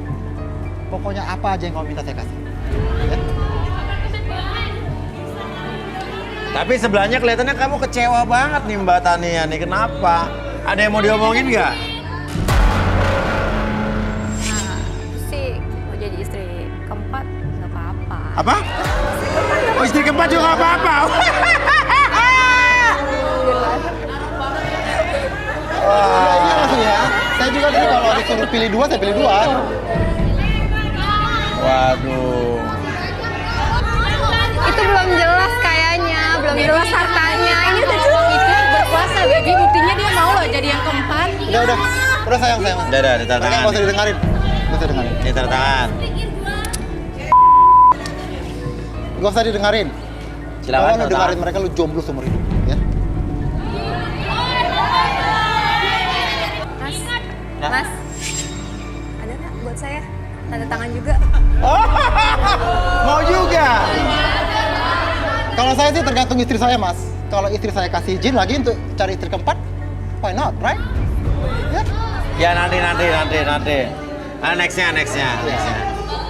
pokoknya apa aja yang kamu minta saya kasih. Ya? Tapi sebelahnya kelihatannya kamu kecewa banget nih Mbak Tania nih. Kenapa? Ada yang mau diomongin nggak? Nah, sih mau jadi istri keempat nggak apa-apa. Apa? Oh, istri keempat juga nggak apa-apa. Ya, iya maksudnya. Saya juga tadi kalau disuruh pilih dua, saya pilih dua. Waduh. Itu belum jelas kayaknya, belum jelas hartanya. Ini udah jelas itu berkuasa, baby. Buktinya dia mau loh jadi yang keempat. Udah sayang. Udah, ditandatangan. Nggak usah didengarin. Nggak usah dengerin. Ditandatangan. Nggak usah didengarin. Silakan, Kalau lu tandatangan. dengerin mereka, lu jomblo seumur hidup. Ya? Mas, ada nggak buat saya? Tanda tangan juga. Mau juga? Kalau saya sih tergantung istri saya, Mas. Kalau istri saya kasih izin lagi untuk cari istri keempat, why not, right? Ya? Ya nanti. Ah, nextnya.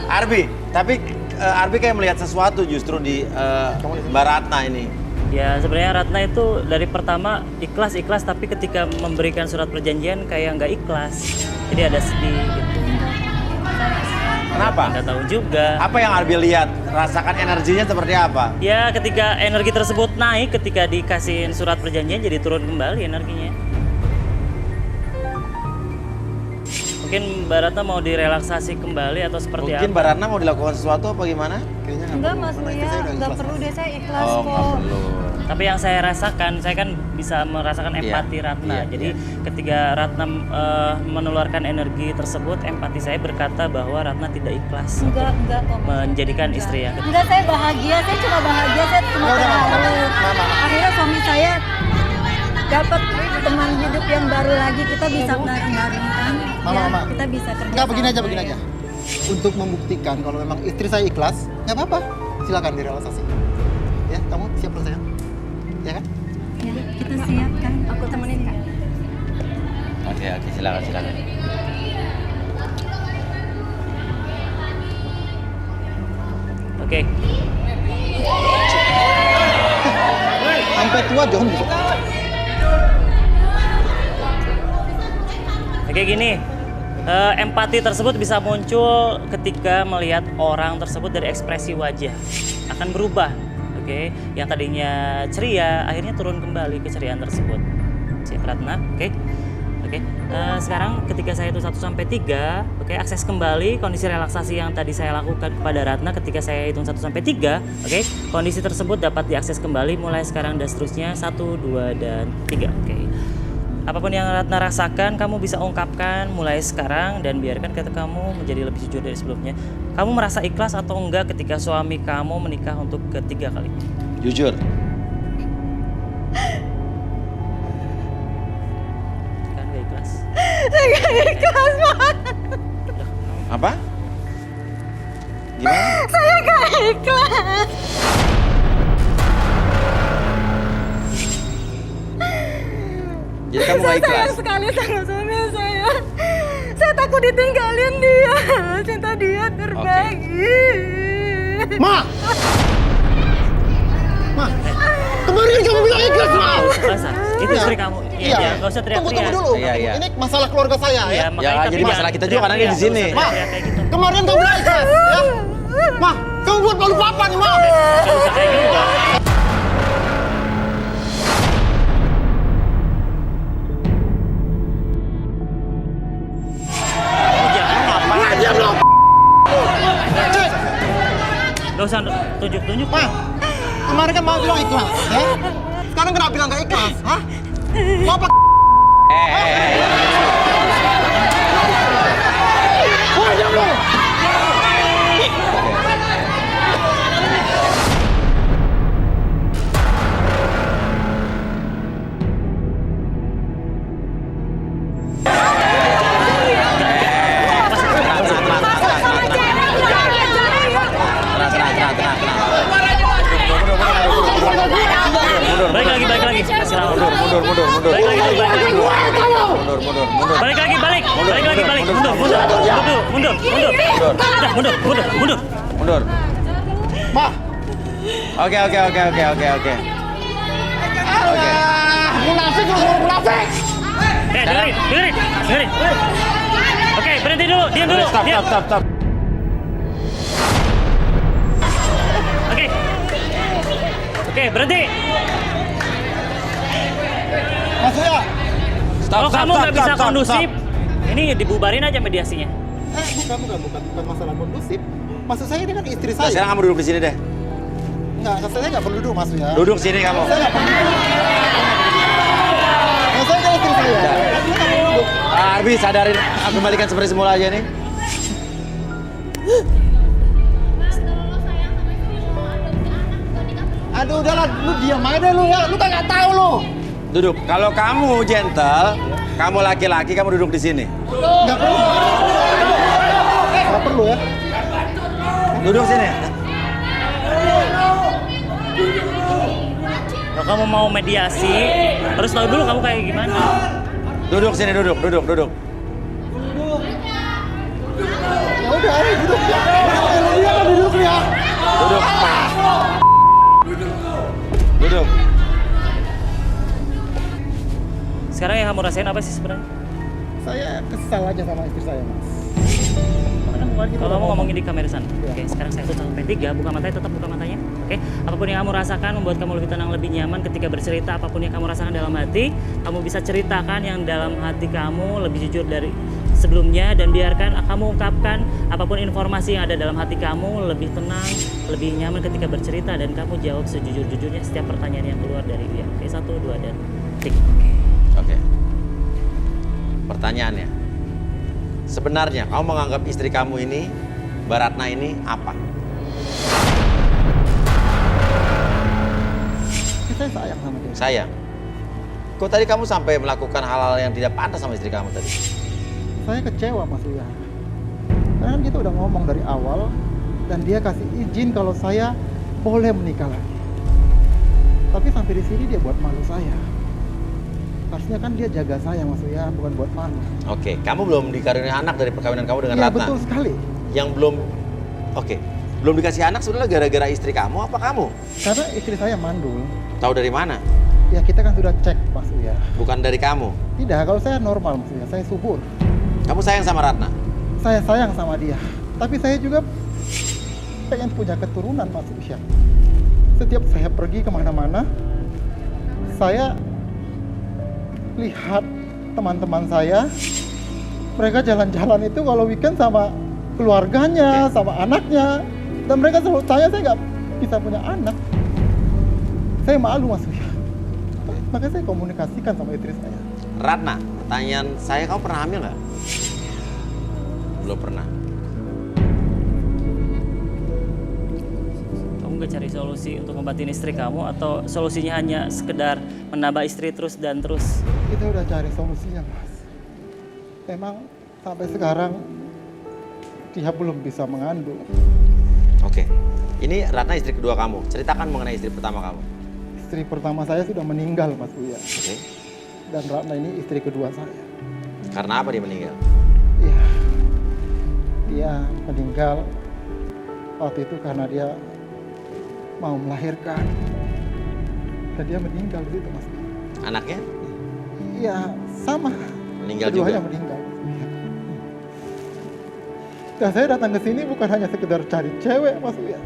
Arbi, tapi Arbi kayak melihat sesuatu justru di Mbak Ratna ini. Ya sebenarnya Ratna itu dari pertama ikhlas tapi ketika memberikan surat perjanjian kayak nggak ikhlas. Jadi ada sedih gitu. Kenapa? Nggak tahu juga. Apa yang Arbi lihat? Rasakan energinya seperti apa? Ya ketika energi tersebut naik ketika dikasihin surat perjanjian jadi turun kembali energinya. Mungkin Mbak Ratna mau direlaksasi kembali atau seperti Mungkin apa? Mbak Ratna mau dilakukan sesuatu apa gimana? Enggak Mas Mulia, enggak perlu deh, saya ikhlas Oh, kok. nggak perlu. Tapi yang saya rasakan, saya kan bisa merasakan empati Ratna. Jadi ketika Ratna menularkan energi tersebut, empati saya berkata bahwa Ratna tidak ikhlas Enggak kok. Mas. menjadikan istri yang ketiga. Enggak, saya bahagia, saya cuma bahagia, saya cuma terharu. Akhirnya suami saya dapat teman hidup yang baru lagi, kita bisa bareng-bareng kan. Mama. Kita bisa kerja. Enggak, begini sama, aja. ya. Untuk membuktikan kalau memang istri saya ikhlas, nggak apa-apa. Silakan direlaksasi. Ya, kamu siap lah sayang? Ya kan? Ya, kita siap kan. Aku temenin Kak. Oke, silakan. Oke. Sampai tua jomblo. Oke gini, empati tersebut bisa muncul ketika melihat orang tersebut dari ekspresi wajah akan berubah. Oke, yang tadinya ceria akhirnya turun kembali keceriaan tersebut. Siap Ratna, oke? Sekarang ketika saya hitung 1 sampai 3, oke, akses kembali kondisi relaksasi yang tadi saya lakukan kepada Ratna ketika saya hitung 1 sampai 3, oke? Kondisi tersebut dapat diakses kembali mulai sekarang dan seterusnya 1, 2, dan 3, oke? Apapun yang Ratna rasakan, kamu bisa ungkapkan mulai sekarang dan biarkan kata kamu menjadi lebih jujur dari sebelumnya. Kamu merasa ikhlas atau enggak ketika suami kamu menikah untuk ketiga kalinya? Jujur. Kan gak ikhlas? Saya gak ikhlas, Mas. Apa? Gimana? Saya gak ikhlas. Jadi kamu gak Saya ikhlas? sayang sekali sama suami saya. Saya takut ditinggalin dia. Cinta dia terbagi. Ma! Kemarin kamu bilang ikhlas, Ma! Masa? Itu istri kamu? Iya, gak usah teriak-teriak. Tunggu dulu. Iya. Ini masalah keluarga saya ya. Iya, makanya Ya, tapi jadi jangan masalah kita juga karena dia di teriak-teriak, sini. gak usah teriak-teriak kayak gitu. Kemarin kamu bilang ikhlas, ya? Ma, kamu buat malu papa nih, Ma! Gak usah kayak gitu dong. Aja belum. Gak usah tunjuk-tunjuk. Ma, kemarin kan mau bilang ikhlas, ya? Sekarang kenapa bilang gak ikhlas, hah? Mau apa? Wah, aja belum. Tenang. mundur. Balik lagi, balik lagi. Mundur. Balik lagi, balik. Balik lagi, balik. Mundur. Udah, mundur. Mundur. Ma, Oke. Munafik lu, munafik. Dengerin. Oke, berhenti dulu, diam dulu. Stop. Oke, berhenti. Mas Uya. Kalau kamu nggak bisa kondusif, ini dibubarin aja mediasinya. Bukan masalah kondusif. Maksud saya ini kan istri Nah, saya. sekarang kamu duduk di sini deh. Saya nggak perlu duduk, Mas Uya. Duduk sini kamu. Saya nggak perlu duduk. Saya kan istri saya. Saya nggak perlu duduk. Arbi, sadarin, kembalikan seperti semula aja nih. Aduh, udahlah, lu diam aja deh lu ya. Lu kan nggak tahu lu. Duduk. Kalau kamu gentle, kamu laki-laki, kamu duduk di sini. Nggak perlu. Nggak perlu ya. Duduk sini. Kalau kamu mau mediasi, harus tahu dulu kamu kayak gimana. Duduk sini, duduk. Ya udah, ayo duduk ya. Dia kan duduk ya. Duduk. Sekarang yang kamu rasain apa sih sebenarnya? Saya kesal aja sama istri saya, Mas. Kalau kamu ngomongin di kamera sana. Oke, sekarang saya tutup sampai 3, buka matanya, tetap buka matanya. Oke, apapun yang kamu rasakan membuat kamu lebih tenang, lebih nyaman ketika bercerita. Apapun yang kamu rasakan dalam hati, kamu bisa ceritakan yang dalam hati kamu lebih jujur dari sebelumnya, dan biarkan kamu ungkapkan apapun informasi yang ada dalam hati kamu lebih tenang, lebih nyaman ketika bercerita, dan kamu jawab sejujur-jujurnya setiap pertanyaan yang keluar dari dia. Oke, 1, 2, dan tik. Oke. Pertanyaannya, sebenarnya kamu menganggap istri kamu ini, Mbak Ratna ini apa? Saya sayang sama dia. Sayang. Kok tadi kamu sampai melakukan hal-hal yang tidak pantas sama istri kamu tadi? Saya kecewa, Mas Uya. Karena dia udah ngomong dari awal dan dia kasih izin kalau saya boleh menikah lagi. Tapi sampai di sini dia buat malu saya. Harusnya kan dia jaga saya, Mas Uya, bukan buat malu. Oke, kamu belum dikaruniai anak dari perkawinan kamu dengan Iya, Ratna? betul sekali. Yang belum dikasih anak sebenarnya gara-gara istri kamu apa kamu? Karena istri saya mandul. Tahu dari mana? Ya kita kan sudah cek, Mas Uya. Bukan dari kamu? Tidak, kalau saya normal, Mas Uya. Saya subur. Kamu sayang sama Ratna? Saya sayang sama dia. Tapi saya juga pengen punya keturunan, Mas Uya. Setiap saya pergi kemana-mana, saya lihat teman-teman saya, mereka jalan-jalan itu kalau weekend sama keluarganya, sama anaknya. Dan mereka selalu saya nggak bisa punya anak. Saya malu, Mas Uya. Makanya saya komunikasikan sama istri saya. Ratna, pertanyaan saya, kamu pernah hamil nggak? Belum pernah. Kamu gak cari solusi untuk ngobatin istri kamu, atau solusinya hanya sekedar menambah istri terus dan terus? Kita udah cari solusinya, Mas. Memang sampai sekarang dia belum bisa mengandung. Oke, ini Ratna istri kedua kamu. Ceritakan mengenai istri pertama kamu. Istri pertama saya sudah meninggal, Mas Uya. Oke. Dan Ratna ini istri kedua saya. Karena apa dia meninggal? Iya. Dia meninggal waktu itu karena dia mau melahirkan. Dan dia meninggal di situ, Mas Uya. Anaknya? Iya, sama. Meninggal Keduanya juga? meninggal. Dan saya datang ke sini bukan hanya sekedar cari cewek, Mas Uya.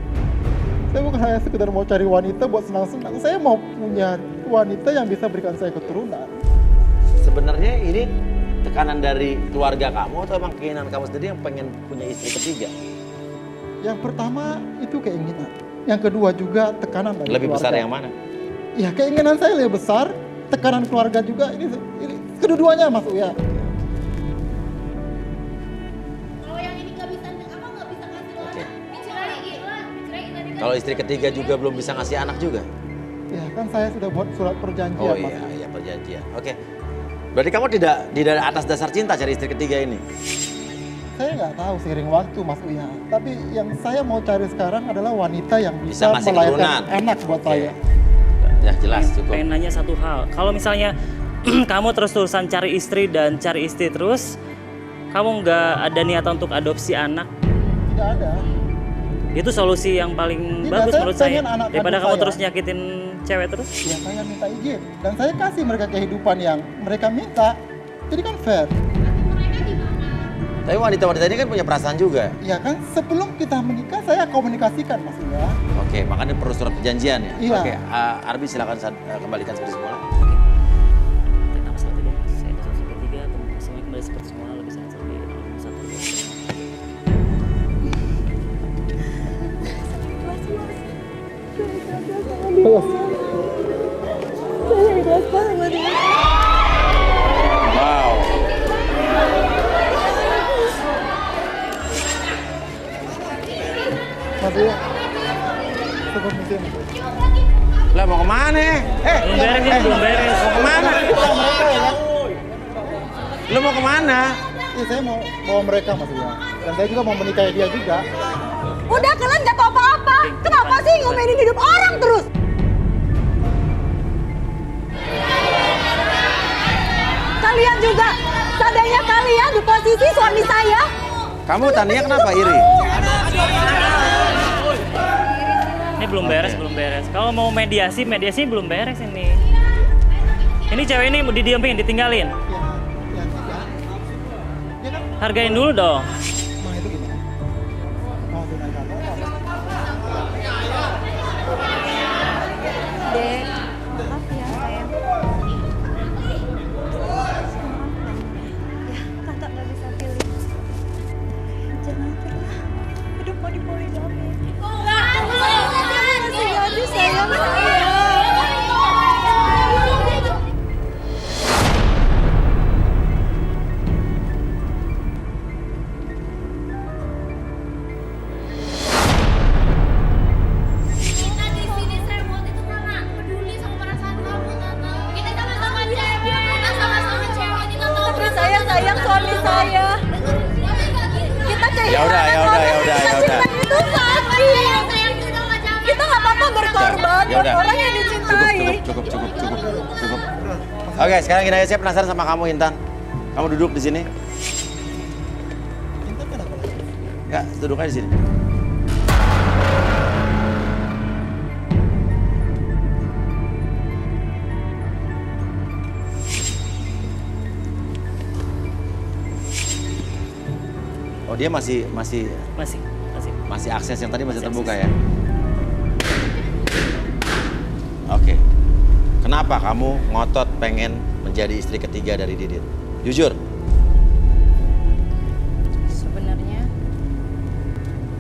Saya bukan hanya sekedar mau cari wanita buat senang-senang. Saya mau punya wanita yang bisa berikan saya keturunan. Sebenarnya ini tekanan dari keluarga kamu atau emang keinginan kamu sendiri yang pengen punya istri ketiga? Yang pertama itu keinginan. Yang kedua juga tekanan dari Lebih keluarga. besar yang mana? Ya, keinginan saya lebih besar, tekanan keluarga juga. Ini kedua-duanya, Mas Uya. Kalau istri ketiga juga belum bisa ngasih anak juga? Ya, kan saya sudah buat surat perjanjian, Oh Mas. iya, perjanjian. Oke. Berarti kamu tidak atas dasar cinta cari istri ketiga ini? Saya nggak tahu seiring waktu, Mas Uya. Tapi yang saya mau cari sekarang adalah wanita yang bisa ngasih melahirkan keturunan. anak buat saya. Ya jelas cukup. Pengen nanya satu hal. Kalau misalnya kamu terus-terusan cari istri terus, kamu nggak ada niatan untuk adopsi anak? Tidak ada. Itu solusi yang paling Tidak, bagus saya menurut saya. pengen anak Daripada kandung kamu saya. terus nyakitin cewek terus. Ya saya minta izin dan saya kasih mereka kehidupan yang mereka minta. Jadi kan fair. Tapi wanita-wanita ini kan punya perasaan juga. Ya kan sebelum kita menikah saya komunikasikan maksudnya. Oke, makanya perlu surat perjanjian ya. Iya. Oke, Arbi silakan kembalikan seperti semula. Nama satu deh. Saya di sesi ketiga, semuanya kembali seperti semula, lebih sehat lebih satu. Wow. Mas Ria, cukup mesin. Lah mau kemana? Belum beres. Mau kemana? Lu mau kemana? Ya saya mau bawa mereka Mas Ria. Dan saya juga mau menikahi dia juga. Udah kalian gak tau apa-apa. Kenapa sih ngomelin hidup orang terus? Kalian juga, seandainya kalian di posisi suami saya. Kamu tanya kenapa iri? Ini belum beres. Kalau mau mediasi belum beres ini. Ini cewek ini mau didiemin, ditinggalin. Hargain dulu dong. Nah itu gimana? Mau tunaikan apa? Dek, maaf ya sayang. Ya, kakak gak bisa pilih. Jangan pernah hidup mau dipoligami. Masih jadi sayang saya. Tapi saya sayang suami saya. Kita Ya udah. itu sakit. Kita nggak apa-apa berkorban Ya buat udah. orang yang dicintai. Cukup. Oke, sekarang gini aja, saya penasaran sama kamu Intan. Kamu duduk di sini. Enggak, duduk aja di sini. Oh, dia masih akses yang tadi masih terbuka ya? Oke. Kenapa kamu ngotot pengen menjadi istri ketiga dari Didit? Jujur. Sebenarnya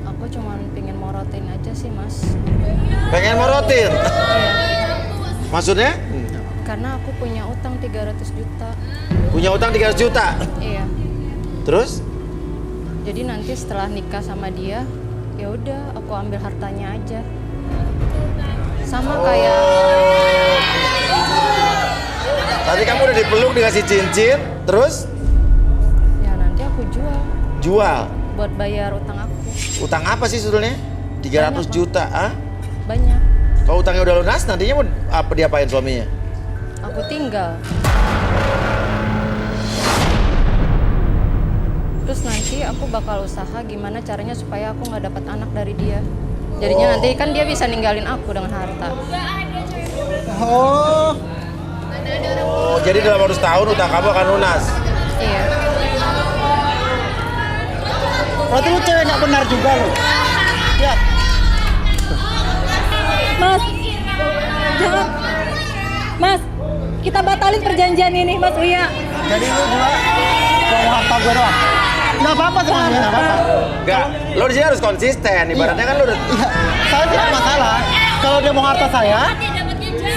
aku cuma pengen morotin aja sih mas. Pengen morotin? Iya. Maksudnya? Karena aku punya utang 300 juta. Punya utang 300 juta? Iya. Terus? Jadi nanti setelah nikah sama dia, ya udah aku ambil hartanya aja. Sama kayak Tadi kamu udah dipeluk dikasih cincin, terus? ya nanti aku jual Jual? buat bayar utang aku. Utang apa sih sebetulnya? 300 juta, ah? Banyak. Kalau utangnya udah lunas, nantinya mau apa diapain suaminya? Aku tinggal. Terus nanti aku bakal usaha gimana caranya supaya aku nggak dapat anak dari dia. Jadinya nanti kan dia bisa ninggalin aku dengan harta. Oh, jadi dalam waktu setahun utang kamu akan lunas? Iya. Berarti lu cewek nggak benar juga lu. Ya. Mas, jangan. Mas, kita batalin perjanjian ini, Mas Uya. Jadi lu juga bawa harta gue doang. Nggak apa-apa sih, nggak apa-apa. Enggak, lo di sini harus konsisten. Ibaratnya kan lo udah... Iya, saya tidak masalah. Kalau dia mau harta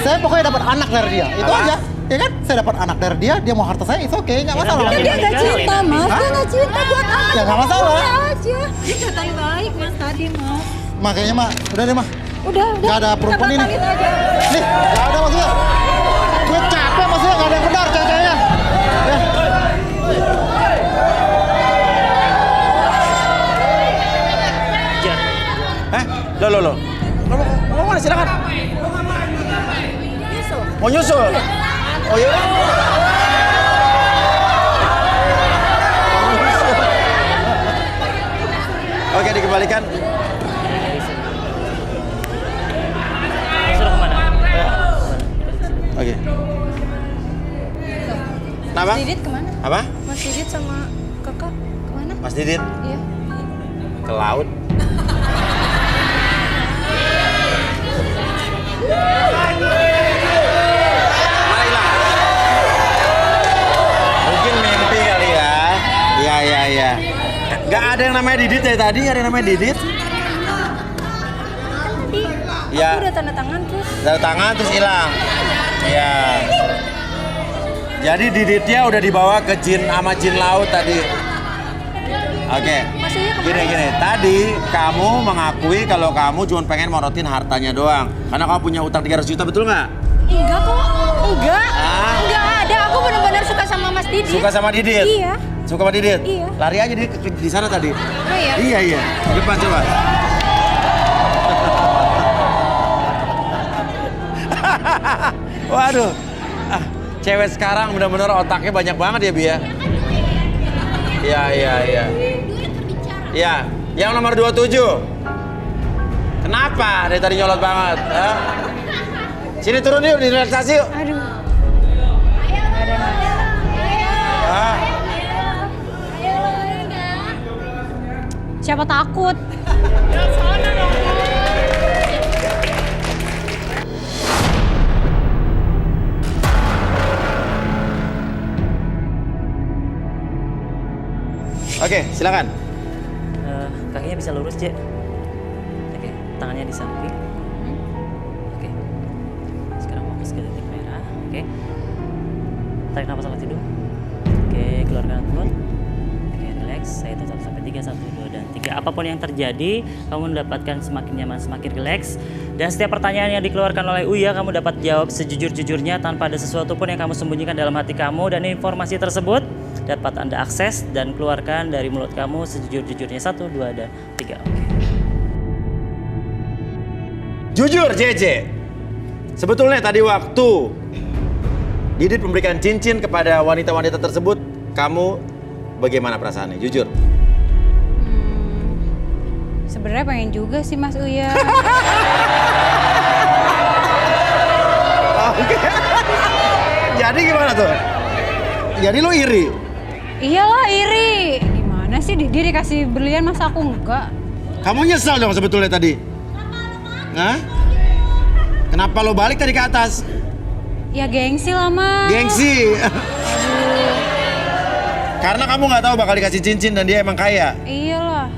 saya pokoknya dapat anak dari dia. Itu Apa? aja. Ya kan? Saya dapat anak dari dia, dia mau harta saya, itu oke, nggak masalah. Kan dia nggak cinta, Mas. Dia nggak cinta buat apa? Ya nggak masalah. Udah aja. Dia kelihatan baik, Mas, tadi, Mas. Makanya mah, udah deh mah. Udah. Nggak ada perempuan Kita ini. batalin aja. Nih, nggak ada maksudnya. Gue capek maksudnya, nggak ada yang benar cewek-ceweknya. Ya. Lo mana silakan. Mau nyusul? Oh iya. Oke, dikembalikan. Suruh kemana? Oke. Kenapa? Mas Didit kemana? Apa? Mas Didit sama kakak kemana? Mas Didit? Iya. Ke laut. Mungkin mimpi kali ya. Iya. Gak ada yang namanya Didit dari tadi, ada yang namanya Didit. Iya. Aku udah tanda tangan terus. Tanda tangan terus hilang. Iya. Jadi Diditnya udah dibawa ke jin sama jin laut tadi. Oke. Gini. Tadi kamu mengakui kalau kamu cuma pengen morotin hartanya doang. Karena kamu punya utang 300 juta, betul nggak? Enggak kok. Enggak. Enggak ada. Aku benar-benar suka sama Mas Didit. Suka sama Didit? Iya. Suka sama Didit? Iya. Lari aja di sana tadi. Oh iya? Iya. Di depan coba. Waduh. Cewek sekarang benar-benar otaknya banyak banget ya, Bi ya? Iya. Iya, yang nomor 27. Kenapa? Dari tadi nyolot banget. Hah? Sini turun yuk, direlaksasi yuk. Aduh. Hah? Siapa takut? Oke, silakan. Kakinya bisa lurus, Cek. Oke, tangannya di samping. Oke. Sekarang fokus ke titik merah. Oke. Tarik nafas lewat hidung. Oke, keluarkan mulut. Oke, relax. Saya hitung 1 sampai 3, 1, 2, dan 3. Apapun yang terjadi, kamu mendapatkan semakin nyaman, semakin relax. Dan setiap pertanyaan yang dikeluarkan oleh Uya, kamu dapat jawab sejujur-jujurnya tanpa ada sesuatu pun yang kamu sembunyikan dalam hati kamu. Dan informasi tersebut dapat Anda akses dan keluarkan dari mulut kamu sejujur-jujurnya. 1, 2, dan 3. Oke. Jujur, JJ. Sebetulnya tadi waktu Didit memberikan cincin kepada wanita-wanita tersebut, kamu bagaimana perasaannya? Jujur. Sebenarnya pengen juga sih Mas Uya. Oke. Jadi gimana tuh? Jadi lo iri? Iyalah iri. Gimana sih dia dikasih berlian masa aku enggak? Kamu nyesal dong sebetulnya tadi? Hah? Kenapa lo balik tadi ke atas? Ya gengsi lah Mas. Gengsi. Karena kamu nggak tahu bakal dikasih cincin dan dia emang kaya. Iyalah.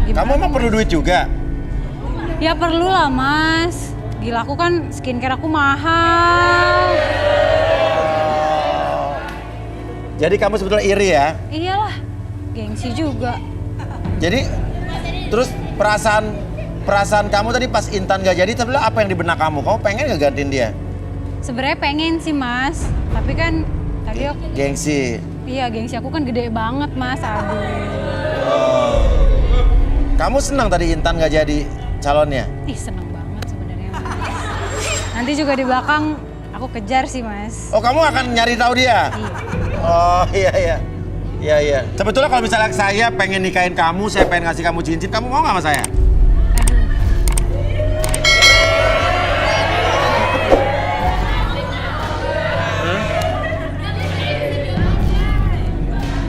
Kamu emang perlu duit juga? Ya perlu lah Mas. Gila aku kan skincare aku mahal. Jadi kamu sebetulnya iri ya? Iyalah. Gengsi juga. Jadi terus perasaan kamu tadi pas Intan gak jadi, tapi apa yang di benak kamu? Kamu pengen gak gantiin dia? Sebenarnya pengen sih Mas. Tapi kan tadi aku Gengsi. Iya, gengsi aku kan gede banget Mas. Aduh. Kamu senang tadi Intan gak jadi calonnya? Ih, seneng banget sebenarnya Mas. Nanti juga di belakang aku kejar sih Mas. Oh, kamu akan nyari tahu dia? Iya. Oh, iya. Iya. Sebetulnya kalau misalnya saya pengen nikahin kamu, saya pengen ngasih kamu cincin, kamu mau nggak sama saya?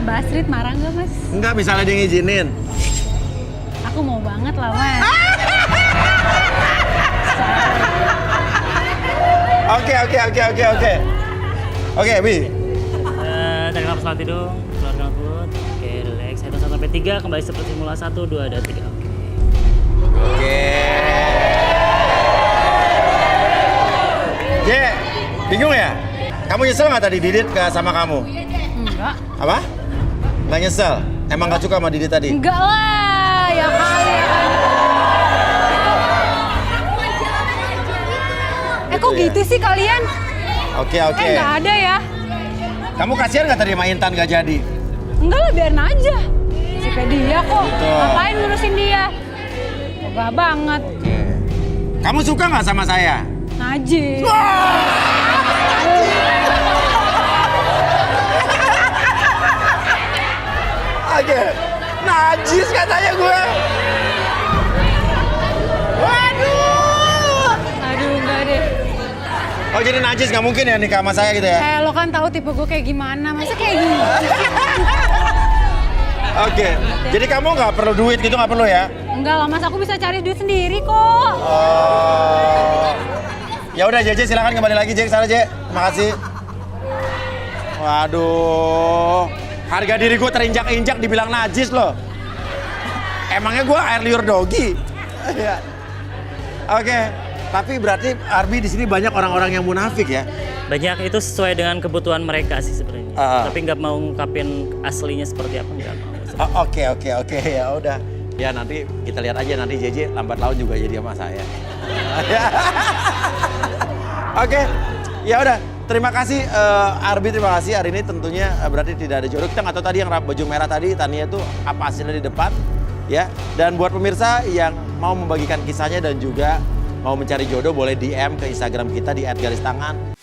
Mbak Astrid marah nggak Mas? Enggak, misalnya dia ngizinin. Aku mau banget lah Mas. Oke. Oke, Bi. Tarik nafas lewat hidung, keluarkan mulut. Oke, relax. Saya hitung 1 sampai 3, kembali seperti semula. 1, 2, dan 3. Oke. Je, bingung ya? Kamu nyesel nggak tadi Didit sama kamu? Enggak. Apa? Nggak nyesel? Emang nggak suka sama Didit tadi? Enggak lah, ya kali ya. Kok gitu sih kalian? Oke. Nggak ada ya. Kamu kasihan nggak tadi sama Intan nggak jadi? Enggak lah, biarin aja. Suka dia kok. Betul. Ngapain ngurusin dia? Enggak banget. Kamu suka nggak sama saya? Najis. Oke, najis katanya gue. Waduh. Aduh, enggak deh. Oh jadi najis nggak mungkin ya nikah sama saya gitu ya? Lo kan tahu tipe gue kayak gimana, masa kayak gini? Oke, jadi kamu nggak perlu duit gitu, nggak perlu ya? Enggak lah mas, aku bisa cari duit sendiri kok. Oh. Ya udah JJ silakan kembali lagi JJ ke sana JJ. Terima kasih. Waduh. Harga diri gue terinjak-injak dibilang najis loh. Emangnya gue air liur dogi? Iya. Oke. Tapi berarti Arbi di sini banyak orang-orang yang munafik ya? Banyak, itu sesuai dengan kebutuhan mereka sih sebenarnya. Tapi nggak mau ngungkapin aslinya seperti apa, nggak mau. Oke, ya udah. Ya nanti kita lihat aja nanti JJ lambat laun juga jadi sama saya. Oke, ya udah. Terima kasih Arbi, terima kasih. Hari ini tentunya berarti tidak ada jodoh. Kita nggak tahu tadi yang baju merah tadi, Tania itu apa hasilnya di depan. Ya, dan buat pemirsa yang mau membagikan kisahnya dan juga mau mencari jodoh boleh DM ke Instagram kita di @garistangan.